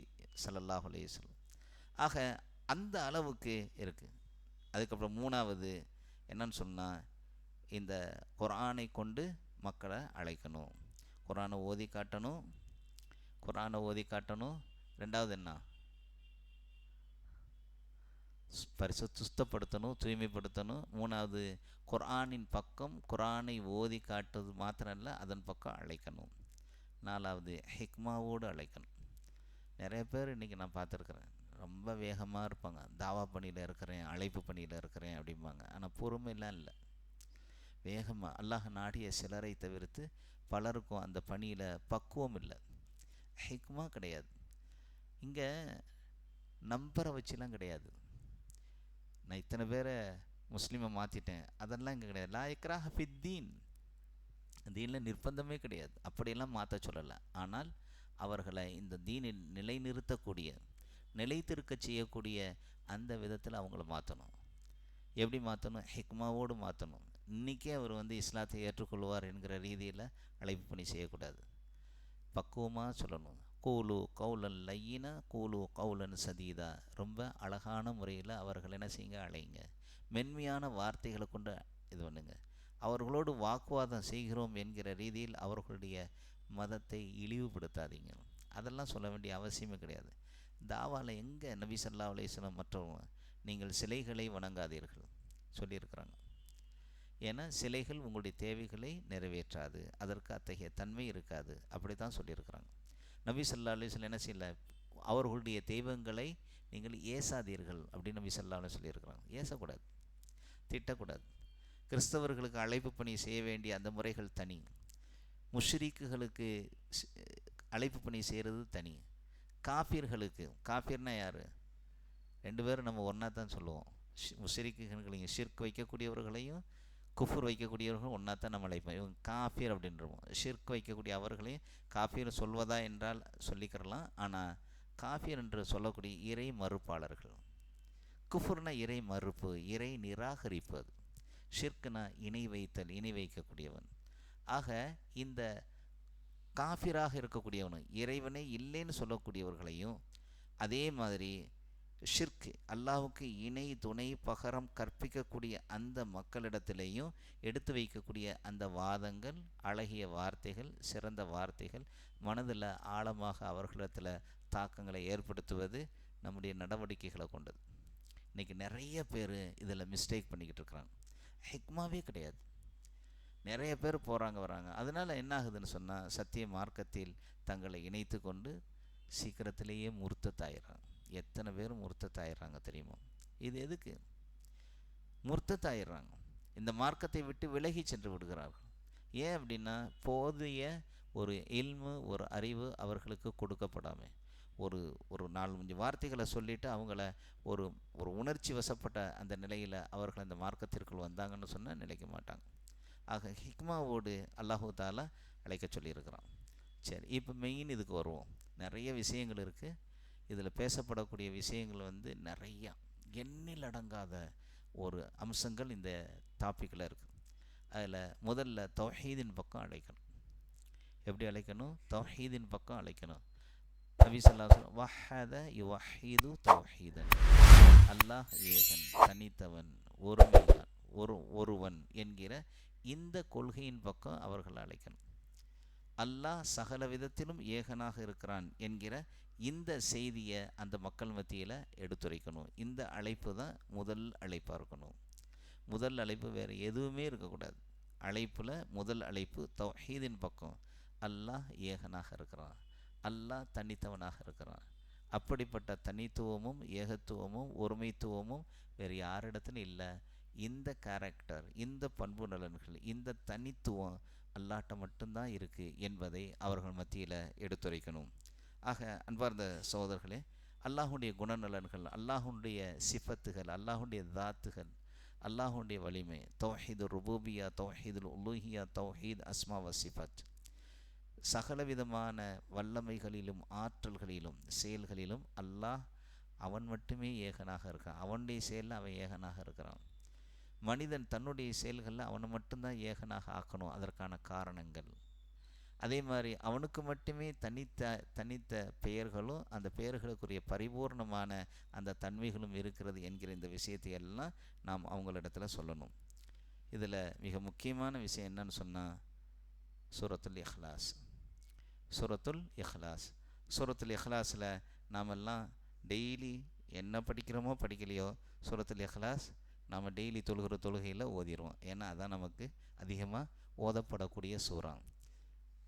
ஸல்லல்லாஹு அலைஹி வஸல்லம். ஆக அந்த அளவுக்கு இருக்குது. அதுக்கப்புறம் மூணாவது என்னன்னு சொன்னால், இந்த குர்ஆனை கொண்டு மக்களை அழைக்கணும், குர்ஆனை ஓதி காட்டணும். குர்ஆனை ஓதி காட்டணும். ரெண்டாவது என்ன? சுத்தப்படுத்தணும், தூய்மைப்படுத்தணும். மூணாவது குர்ஆனின் பக்கம் குர்ஆனை ஓதி காட்டுவது மாத்திரம் இல்லை, அதன் பக்கம் அழைக்கணும். நாலாவது ஹிக்மாவோடு அழைக்கணும். நிறைய பேர் இன்றைக்கி நான் பார்த்துருக்குறேன், ரொம்ப வேகமாக இருப்பாங்க. தாவா பணியில் இருக்கிறேன், அழைப்பு பணியில் இருக்கிறேன் அப்படிம்பாங்க. ஆனால் பொறுமையெல்லாம் இல்லை. வேகமாக அல்லாஹ் நாடிய சிலரை தவிர்த்து பலருக்கும் அந்த பணியில் பக்குவம் இல்லை, ஹிக்மா கிடையாது. இங்கே நம்பரை வச்சுலாம் கிடையாது. நான் இத்தனை பேரை முஸ்லீமை மாற்றிட்டேன் அதெல்லாம் இங்கே கிடையாது. லா இக்ராஹ ஃபித்தீன், தீனில் நிர்பந்தமே கிடையாது. அப்படியெல்லாம் மாற்ற சொல்லலை. ஆனால் அவர்களை இந்த தீனில் நிலைநிறுத்தக்கூடிய, நிலைத்திருக்க செய்யக்கூடிய அந்த விதத்தில் அவங்கள மாற்றணும். எப்படி மாற்றணும்? ஹிக்மாவோடு மாற்றணும். இன்றைக்கே அவர் வந்து இஸ்லாத்தை ஏற்றுக்கொள்வார் என்கிற ரீதியில் அழைப்பு பணி செய்யக்கூடாது. பக்குவமாக சொல்லணும். கூலு கவுலன் லையினா கூலு கவுலன் சதீதா, ரொம்ப அழகான முறையில் அவர்கள் என்ன செய்யுங்க? அழைங்க. மென்மையான வார்த்தைகளை கொண்டு இது பண்ணுங்க. அவர்களோடு வாக்குவாதம் செய்கிறோம் என்கிற ரீதியில் அவர்களுடைய மதத்தை இழிவுபடுத்தாதீங்க. அதெல்லாம் சொல்ல வேண்டிய அவசியமே கிடையாது. தாவாவில் எங்கே நபி ஸல்லல்லாஹு அலைஹி வஸல்லம் மற்றவங்க நீங்கள் சிலைகளை வணங்காதீர்கள் சொல்லியிருக்கிறாங்க. ஏன்னா சிலைகள் உங்களுடைய தேவைகளை நிறைவேற்றாது, அதற்கு அத்தகைய தன்மை இருக்காது, அப்படி தான் சொல்லியிருக்கிறாங்க. நபி ஸல்லல்லாஹு அலைஹி வஸல்லம் என்ன செய்யல? அவர்களுடைய தெய்வங்களை நீங்கள் ஏசாதீர்கள் அப்படின்னு நபி ஸல்லல்லாஹு அலைஹி வஸல்லம் சொல்லியிருக்கிறாங்க. ஏசக்கூடாது, திட்டக்கூடாது. கிறிஸ்தவர்களுக்கு அழைப்பு பணி செய்ய வேண்டிய அந்த முறைகள் தனி, முஷ்ரிக்குகளுக்கு அழைப்பு பணி செய்கிறது தனி. காஃபிர்களுக்கு, காஃபிர்னா யார்? ரெண்டு பேரும் நம்ம ஒன்றா தான் சொல்லுவோம். முஷ்ரிக்குகளையும் ஷிர்க் வைக்கக்கூடியவர்களையும் குஃபுர் வைக்கக்கூடியவர்களும் ஒன்றா தான் நம்ம அழைப்போம். இவங்க காஃபிர் அப்படின்றோம். ஷிர்க் வைக்கக்கூடிய அவர்களையும் காஃபிர் சொல்வதா என்றால் சொல்லிக்கிறலாம். ஆனால் காஃபிர் என்று சொல்லக்கூடிய இறை மறுப்பாளர்கள். குஃபுர்னா இறை மறுப்பு, இறை நிராகரிப்பது. ஷிர்க்னா இணை வைத்தல், இணை வைக்கக்கூடியவன். ஆக இந்த காஃபிராக இருக்கக்கூடியவனும் இறைவனே இல்லைன்னு சொல்லக்கூடியவர்களையும், அதே மாதிரி ஷிர்க் அல்லாஹ்வுக்கு இணை துணை பகரம் கற்பிக்கக்கூடிய அந்த மக்களிடத்திலேயும் எடுத்து வைக்கக்கூடிய அந்த வாதங்கள், அழகிய வார்த்தைகள், சிறந்த வார்த்தைகள் மனதில் ஆழமாக அவர்களிடத்தில் தாக்கங்களை ஏற்படுத்துவது நம்முடைய நடவடிக்கைகளை கொண்டது. இன்றைக்கி நிறைய பேர் இதில் மிஸ்டேக் பண்ணிக்கிட்டு இருக்கிறாங்க. ஹிக்மாவே கிடையாது. நிறைய பேர் போகிறாங்க வராங்க. அதனால் என்ன ஆகுதுன்னு சொன்னால், சத்திய மார்க்கத்தில் தங்களை இணைத்து கொண்டு சீக்கிரத்திலேயே முர்த்தத்தாயிடுறாங்க. எத்தனை பேர் முர்த்தத்தாயிடுறாங்க தெரியுமா? இது எதுக்கு முர்த்தத்தாயிடுறாங்க? இந்த மார்க்கத்தை விட்டு விலகி சென்று விடுகிறார்கள். ஏன் அப்படின்னா, போதிய ஒரு இல்மு, ஒரு அறிவு அவர்களுக்கு கொடுக்கப்படாமல், ஒரு ஒரு 4-5 வார்த்தைகளை சொல்லிவிட்டு அவங்கள ஒரு ஒரு உணர்ச்சி வசப்பட்ட அந்த நிலையில் அவர்கள் அந்த மார்க்கத்திற்குள் வந்தாங்கன்னு சொன்னால் நிலைக்க மாட்டாங்க. ஆக ஹிக்மாவோடு அல்லாஹு தாலா அழைக்க சொல்லியிருக்கிறான். சரி, இப்போ மெயின் இதுக்கு வருவோம். நிறைய விஷயங்கள் இருக்குது. இதில் பேசப்படக்கூடிய விஷயங்கள் நிறையா எண்ணில் அடங்காத ஒரு அம்சங்கள் இந்த டாப்பிக்கில் இருக்குது. அதில் முதல்ல தௌஹீதின் பக்கம் அழைக்கணும். எப்படி அழைக்கணும்? தௌஹீதின் பக்கம் அழைக்கணும். நபி ஸல்லல்லாஹு அலைஹி வஸல்லம் வஹத யுவஹீது தௌஹீதன், அல்லாஹ் ஏகன், தனித்தவன், ஒருமையான், ஒருவன் என்கிற இந்த கொள்கையின் பக்கம் அவர்கள் அழைக்கணும். அல்லாஹ் சகல விதத்திலும் ஏகனாக இருக்கிறான் என்கிற இந்த செய்தியை அந்த மக்கள் மத்தியில் எடுத்துரைக்கணும். இந்த அழைப்பு தான் முதல் அழைப்பாக இருக்கணும். முதல் அழைப்பு வேறு எதுவுமே இருக்கக்கூடாது. அழைப்பில் முதல் அழைப்பு தௌஹீதின் பக்கம். அல்லாஹ் ஏகனாக இருக்கிறான், அல்லாஹ் தனித்தவனாக இருக்கிறான். அப்படிப்பட்ட தனித்துவமும் ஏகத்துவமும் ஒருமைத்துவமும் வேறு யாரிடத்துலையும் இல்லை. இந்த கேரக்டர், இந்த பண்பு நலன்கள், இந்த தனித்துவம் அல்லாஹ்ட்ட மட்டும்தான் இருக்குது என்பதை அவர்கள் மத்தியில் எடுத்துரைக்கணும். ஆக அன்பார்ந்த சகோதரர்களே, அல்லாஹுடைய குணநலன்கள், அல்லாஹுடைய சிஃபத்துகள், அல்லாஹுடைய தாத்துகள், அல்லாஹுடைய வலிமை, தௌஹீது ருபூபியா, தௌஹீதுல் உலூஹியா, தௌஹீத் அஸ்மா வ சிஃபத், சகலவிதமான வல்லமைகளிலும் ஆற்றல்களிலும் செயல்களிலும் அல்லாஹ் அவன் மட்டுமே ஏகனாக இருக்கான். அவனுடைய செயலில் அவன் ஏகனாக இருக்கிறான். மனிதன் தன்னுடைய செயல்களில் அவனை மட்டும்தான் ஏகனாக ஆக்கணும். அதற்கான காரணங்கள் அதே மாதிரி அவனுக்கு மட்டுமே தனித்த பெயர்களும் அந்த பெயர்களுக்குரிய பரிபூர்ணமான அந்த தன்மைகளும் இருக்கிறது என்கிற இந்த விஷயத்தை எல்லாம் நாம் அவங்களிடத்தில் சொல்லணும். இதில் மிக முக்கியமான விஷயம் என்னன்னு சொன்னால் சூரத்துல் இஹ்லாஸ். சூரத்துல் இஹ்லாஸ் சூரத்துல் இஹ்லாஸில் நாமெல்லாம் டெய்லி என்ன படிக்கிறோமோ படிக்கலையோ சூரத்துல் இஹ்லாஸ் நாம் டெய்லி தொழுகிற தொழுகையில் ஓதிடுவோம். ஏன்னா அதான் நமக்கு அதிகமாக ஓதப்படக்கூடிய சூறா.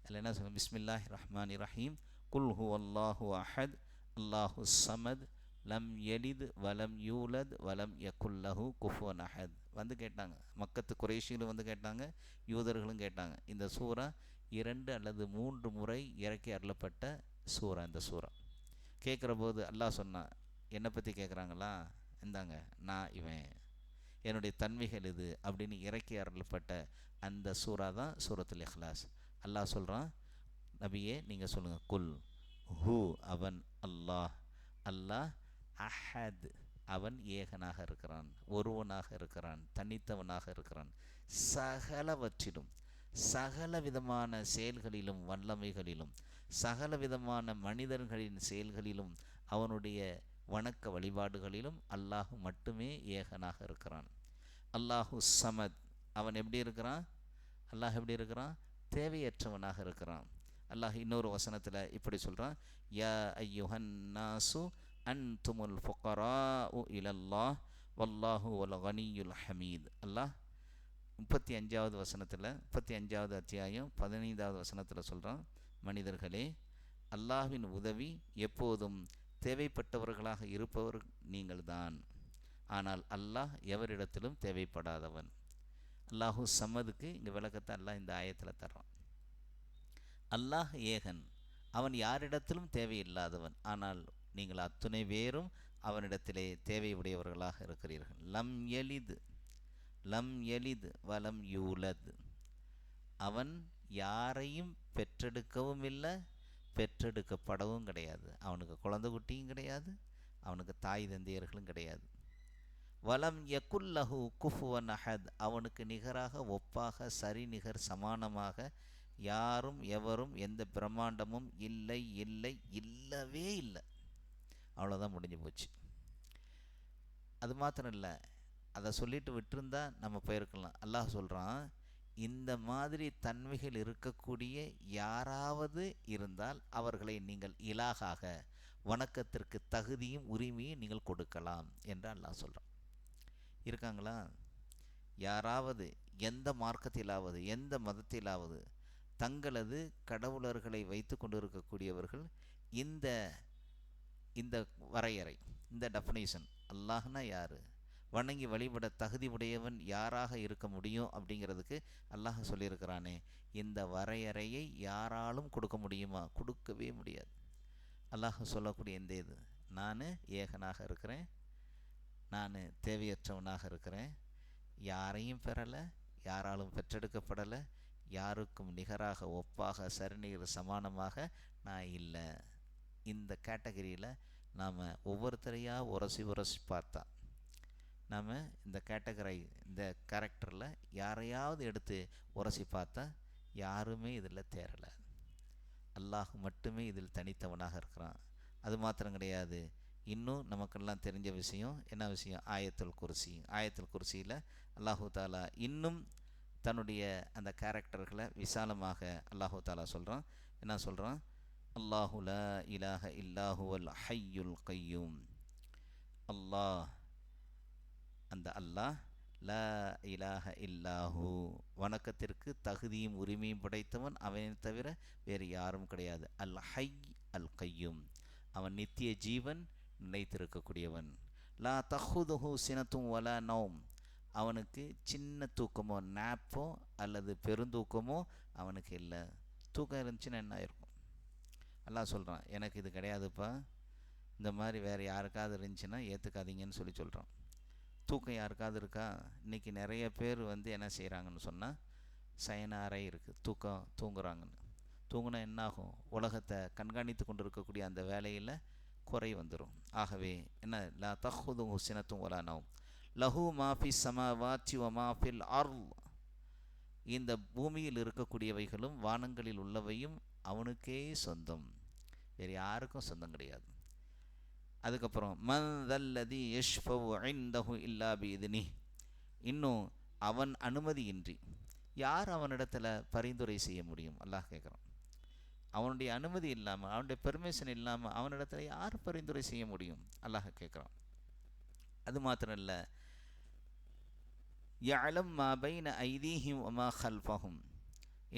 அதில் என்ன சொல்லுங்கள்? பிஸ்மில்லாஹி ரஹ்மானி ரஹீம், குல் ஹுவல்லாஹு அஹத் அல்லாஹு சமத் லம் யலித் வலம் யூலத் வலம் யகுல்லஹு குஃபுவன் அஹத். கேட்டாங்க, மக்கத்து குறைஷிகளும் கேட்டாங்க, யூதர்களும் கேட்டாங்க. இந்த சூறா 2 அல்லது 3 முறை இறக்கி அருளப்பட்ட சூறா. இந்த சூறா கேட்குற போது அல்லாஹ் சொன்னான், என்னை பற்றி கேட்குறாங்களா? இந்தாங்க, நான் இவன், என்னுடைய தன்மைகள் இது அப்படின்னு இறக்கி அருளப்பட்ட அந்த சூறா தான் சூரத்துல் இஹ்லாஸ். அல்லாஹ் சொல்கிறான், நபியே நீங்கள் சொல்லுங்கள், குல் ஹூ அவன் அல்லாஹ், அல்லாஹ் அஹத் அவன் ஏகனாக இருக்கிறான், ஒருவனாக இருக்கிறான், தனித்தவனாக இருக்கிறான். சகலவற்றிலும், சகல விதமான செயல்களிலும் வல்லமைகளிலும், சகல விதமான மனிதர்களின் செயல்களிலும், அவனுடைய வணக்க வழிபாடுகளிலும் அல்லாஹ் மட்டுமே ஏகனாக இருக்கிறான். அல்லாஹு சமத் அவன் எப்படி இருக்கிறான்? அல்லாஹ் எப்படி இருக்கிறான்? தேவையற்றவனாக இருக்கிறான். அல்லாஹ் இன்னொரு வசனத்தில் இப்படி சொல்கிறான், யா ஐயுஹன் நாசு அன்துமுல் ஃபுகராஉ இலல்லாஹ் வல்லாஹு வல் கனியுல் ஹமீத். அல்லாஹ் 35வது வசனத்தில், 35வது அத்தியாயம் 15வது வசனத்தில் சொல்கிறான், மனிதர்களே, அல்லாஹ்வின் உதவி எப்போதும் தேவைப்பட்டவர்களாக இருப்பவர் நீங்கள்தான். ஆனால் அல்லாஹ் எவரிடத்திலும் தேவைப்படாதவன். அல்லாஹு சம்மதுக்கு இங்கே விளக்கத்தை அல்லாஹ் இந்த ஆயத்தில் தர்றான். அல்லாஹ் ஏகன், அவன் யாரிடத்திலும் தேவையில்லாதவன். ஆனால் நீங்கள் அத்துணை பேரும் அவனிடத்திலே தேவை உடையவர்களாக இருக்கிறீர்கள். லம் யலித் வலம் யூலத், அவன் யாரையும் பெற்றெடுக்கவும் இல்லை, பெற்றெடுக்கப்படவும் கிடையாது. அவனுக்கு குழந்தை குட்டியும் கிடையாது, அவனுக்கு தாய் தந்தையர்களும் கிடையாது. வலம் யகுல்லஹு குஃபுவன் அஹத், அவனுக்கு நிகராக ஒப்பாக சரிநிகர் சமானமாக யாரும் எவரும் எந்த பிரம்மாண்டமும் இல்லை, இல்லவே இல்லை. அவ்வளோதான், முடிஞ்சு போச்சு. அது மாத்திரம் இல்லை, அதை சொல்லிட்டு விட்டுருந்தா நம்ம போயிருக்கலாம். அல்லாஹ் சொல்கிறான், இந்த மாதிரி தன்மைகள் இருக்கக்கூடிய யாராவது இருந்தால் அவர்களை நீங்கள் இலாகாக, வணக்கத்திற்கு தகுதியும் உரிமையும் நீங்கள் கொடுக்கலாம் என்று அல்லாஹ் சொல்கிறான். இருக்காங்களா? யாராவது எந்த மார்க்கத்திலாவது எந்த மதத்திலாவது தங்களது கடவுளர்களை வைத்து கொண்டு இருக்கக்கூடியவர்கள் இந்த இந்த வரையறை, இந்த டெஃபினேஷன், அல்லாஹ்னா யார், வணங்கி வழிபட தகுதி உடையவன் யாராக இருக்க முடியும் அப்படிங்கிறதுக்கு அல்லாஹ் சொல்லியிருக்கிறானே, இந்த வரையறையை யாராலும் கொடுக்க முடியுமா? கொடுக்கவே முடியாது. அல்லாஹ் சொல்லக்கூடிய இந்த இது, நான் ஏகனாக இருக்கிறேன், நான் தேவையற்றவனாக இருக்கிறேன், யாரையும் பெறலை, யாராலும் பெற்றெடுக்கப்படலை, யாருக்கும் நிகராக ஒப்பாக சரிநீர் சமானமாக நான் இல்லை. இந்த கேட்டகரியில் நாம் ஒவ்வொருத்தரையாக உரசி உரசி பார்த்தா, நாம் இந்த கேட்டகரை இந்த கேரக்டரில் யாரையாவது எடுத்து உரசி பார்த்தா யாருமே இதில் தேரலை. அல்லாஹ் மட்டுமே இதில் தனித்தவனாக இருக்கிறான். அது மாத்திரம் கிடையாது, இன்னும் நமக்கெல்லாம் தெரிஞ்ச விஷயம் என்ன விஷயம்? ஆயத்துல் குர்சி. ஆயத்துல் குர்சியில் அல்லாஹு தாலா இன்னும் தன்னுடைய அந்த கேரக்டர்களை விசாலமாக அல்லாஹு தாலா சொல்கிறான். என்ன சொல்கிறான்? அல்லாஹு லா இலாஹ இல்லாஹுவல் ஹய்யுல் கையூம். அல்லாஹ், அந்த அல்லாஹ், லா இலாஹ இல்லாஹு, வணக்கத்திற்கு தகுதியும் உரிமையும் படைத்தவன் அவனை தவிர வேறு யாரும் கிடையாது. அல் ஹை அல் கையூம், அவன் நித்திய ஜீவன், நிலைத்திருக்கக்கூடியவன். லா தஹுதுஹு சினத்தும் வலா நௌம், அவனுக்கு சின்ன தூக்கமோ நாப்போ அல்லது பெருந்தூக்கமோ அவனுக்கு இல்லை. தூக்கம் இருந்துச்சுன்னா என்ன ஆயிருக்கும்? அல்லாஹ் சொல்கிறான், எனக்கு இது கிடையாதுப்பா, இந்த மாதிரி வேறு யாருக்காவது இருந்துச்சுன்னா ஏற்றுக்காதீங்கன்னு சொல்கிறான். தூக்கம் யாருக்காவது இருக்கா? இன்றைக்கி நிறைய பேர் என்ன செய்கிறாங்கன்னு சொன்னால், சயனாரை இருக்குது, தூங்குறாங்கன்னு. தூங்கினா என்னாகும்? உலகத்தை கண்காணித்து கொண்டு இருக்கக்கூடிய அந்த வேலையில் குறை வந்துடும். ஆகவே என்ன? லா தஹுதுஹு சினத்தும் வலா நௌம் லஹு மாஃபி ஸமாவாத்தி வ மாஃபில் அர்ள், இந்த பூமியில் இருக்கக்கூடியவைகளும் வானங்களில் உள்ளவையும் அவனுக்கே சொந்தம், வேறு யாருக்கும் சொந்தம் கிடையாது. அதுக்கப்புறம் மன் தல்லதி யஷ்ஃபவு இன்தஹு இல்லா பிஇذنஹி, இன்னும் அவன் அனுமதியின்றி யார் அவனிடத்தில் பரிந்துரை செய்ய முடியும்? அல்லாஹ் கேட்குறான். அவனுடைய அனுமதி இல்லாமல், அவனுடைய பெர்மிஷன் இல்லாமல் அவனிடத்தில் யார் பரிந்துரை செய்ய முடியும்? அல்லாஹ் கேட்குறான். அது மாத்திரம் இல்லை, யஅலம் மா பைன ஐதீஹிம் வ மா கல்ஃபஹும்,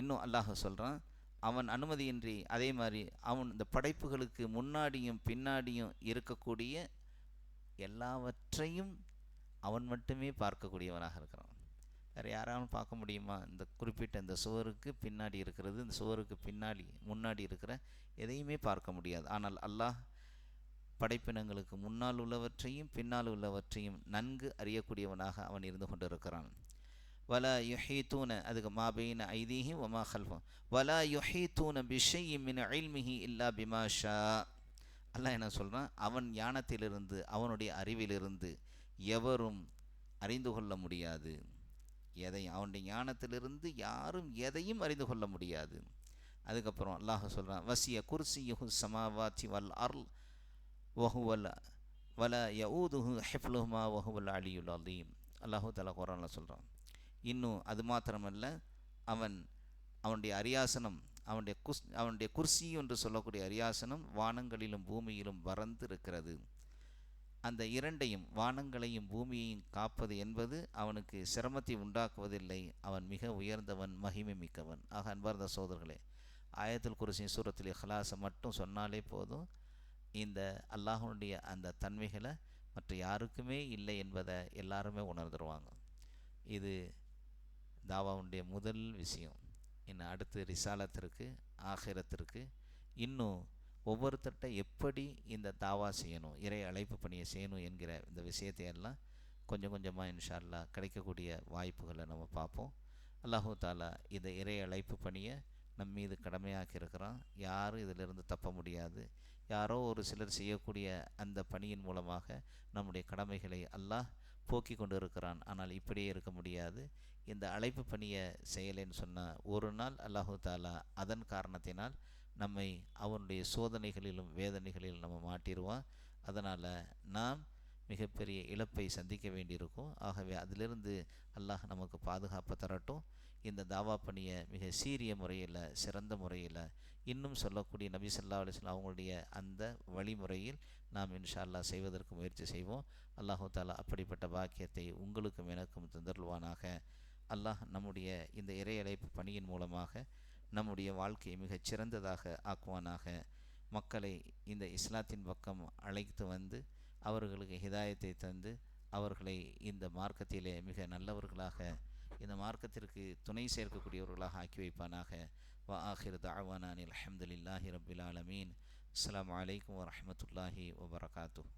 இன்னும் அல்லாஹ் சொல்கிறான், அவன் அனுமதியின்றி அதே மாதிரி அவன் இந்த படைப்புகளுக்கு முன்னாடியும் பின்னாடியும் இருக்கக்கூடிய எல்லாவற்றையும் அவன் மட்டுமே பார்க்கக்கூடியவனாக இருக்கிறான். வேறு யாராலும் பார்க்க முடியுமா? இந்த குறிப்பிட்ட இந்த சுவருக்கு பின்னாடி இருக்கிறது, இந்த சுவருக்கு முன்னாடி இருக்கிற எதையுமே பார்க்க முடியாது. ஆனால் அல்லாஹ் படைப்பினங்களுக்கு முன்னால் உள்ளவற்றையும் பின்னால் உள்ளவற்றையும் நன்கு அறியக்கூடியவனாக அவன் இருந்து கொண்டிருக்கிறான். வலா யுஹீதூன, அதுக்கு மாபைன ஐதீஹிம் வமா கல்ஃபஹும் வலா யுஹீதூன பிஷைஇம் மின் இல்மிஹி இல்லா பிமா ஷா. அல்லாஹ் என்ன சொல்கிறான்? அவன் ஞானத்திலிருந்து, அவனுடைய அறிவிலிருந்து எவரும் அறிந்து கொள்ள முடியாது எதையும். அவனுடைய ஞானத்திலிருந்து யாரும் எதையும் அறிந்து கொள்ள முடியாது. அதுக்கப்புறம் அல்லாஹ் சொல்கிறான், வசிய குர்சியுஹு ஸமாவாத்தி வல் அர்ள் வஹுவல் வலா யஊதுஹு ஹிஃப்லுஹுமா வஹுவல் அலியுல் அலீம். அல்லாஹு தஆலா குர்ஆனில் சொல்கிறான். இன்னும் அது மாத்திரமல்ல, அவனுடைய அரியாசனம், அவனுடைய குர்சி என்று சொல்லக்கூடிய அரியாசனம் வானங்களிலும் பூமியிலும் பறந்து இருக்கிறது. அந்த இரண்டையும், வானங்களையும் பூமியையும் காப்பது என்பது அவனுக்கு சிரமத்தை உண்டாக்குவதில்லை. அவன் மிக உயர்ந்தவன், மகிமை மிக்கவன். ஆக அன்பார்ந்த சோதர்களே, ஆயத்துல் குர்சி சூரத்துல் இக்லாஸை மட்டும் சொன்னாலே போதும், இந்த அல்லாஹ்வுடைய அந்த தன்மைகளை மற்ற யாருக்குமே இல்லை என்பதை எல்லாருமே உணர்ந்துருவாங்க. இது தாவாவுடைய முதல் விஷயம். இன்னும் அடுத்து ரிசாலத்திற்கு, ஆகிரத்திற்கு, இன்னும் ஒவ்வொருத்தர்கிட்ட எப்படி இந்த தாவா செய்யணும், இறை அழைப்பு பணியை செய்யணும் என்கிற இந்த விஷயத்தை எல்லாம் கொஞ்சம் கொஞ்சமாக இன்ஷா அல்லாஹ் கிடைக்கக்கூடிய வாய்ப்புகளை நம்ம பார்ப்போம். அல்லாஹு தாலா இந்த இறை அழைப்பு பணியை நம் மீது கடமையாக்கி இருக்கிறான். யாரும் இதிலிருந்து தப்ப முடியாது. யாரோ ஒரு சிலர் செய்யக்கூடிய அந்த பணியின் மூலமாக நம்முடைய கடமைகளை அல்லாஹ் போக்கி கொண்டு இருக்கிறான். ஆனால் இப்படியே இருக்க முடியாது. இந்த அழைப்பு பணியை செய்யலைன்னு சொன்னால் ஒரு நாள் அல்லாஹு தாலா அதன் காரணத்தினால் நம்மை அவனுடைய சோதனைகளிலும் வேதனைகளிலும் நம்ம மாட்டிடுவான். அதனால் நாம் மிகப்பெரிய இழப்பை சந்திக்க வேண்டியிருக்கும். ஆகவே அதிலிருந்து அல்லாஹ் நமக்கு பாதுகாப்பு தரட்டும். இந்த தாவா பணியை மிக சீரிய முறையில், சிறந்த முறையில், இன்னும் சொல்லக்கூடிய நபி ஸல்லல்லாஹு அலைஹி வஸல்லம் அவங்களுடைய அந்த வழிமுறையில் நாம் இன்ஷா அல்லாஹ் செய்வதற்கு முயற்சி செய்வோம். அல்லாஹு தாலா அப்படிப்பட்ட பாக்கியத்தை உங்களுக்கும் எனக்கும் தந்தருள்வானாக. அல்லாஹ் நம்முடைய இந்த இறை அழைப்பு பணியின் மூலமாக நம்முடைய வாழ்க்கையை மிகச் சிறந்ததாக ஆக்குவானாக. மக்களை இந்த இஸ்லாத்தின் பக்கம் அழைத்து வந்து அவர்களுக்கு ஹிதாயத்தை தந்து அவர்களை இந்த மார்க்கத்திலே மிக நல்லவர்களாக, இந்த மார்க்கத்திற்கு துணை சேர்க்கக்கூடியவர்களாக ஆக்கி வைப்பானாக. வ ஆஹிரு தஅவானா அனில் ஹம்துலில்லாஹி ரப்பில் ஆலமீன். அஸ்ஸலாமு அலைக்கும் வரஹ்மத்துல்லாஹி வபரகாத்துஹ்.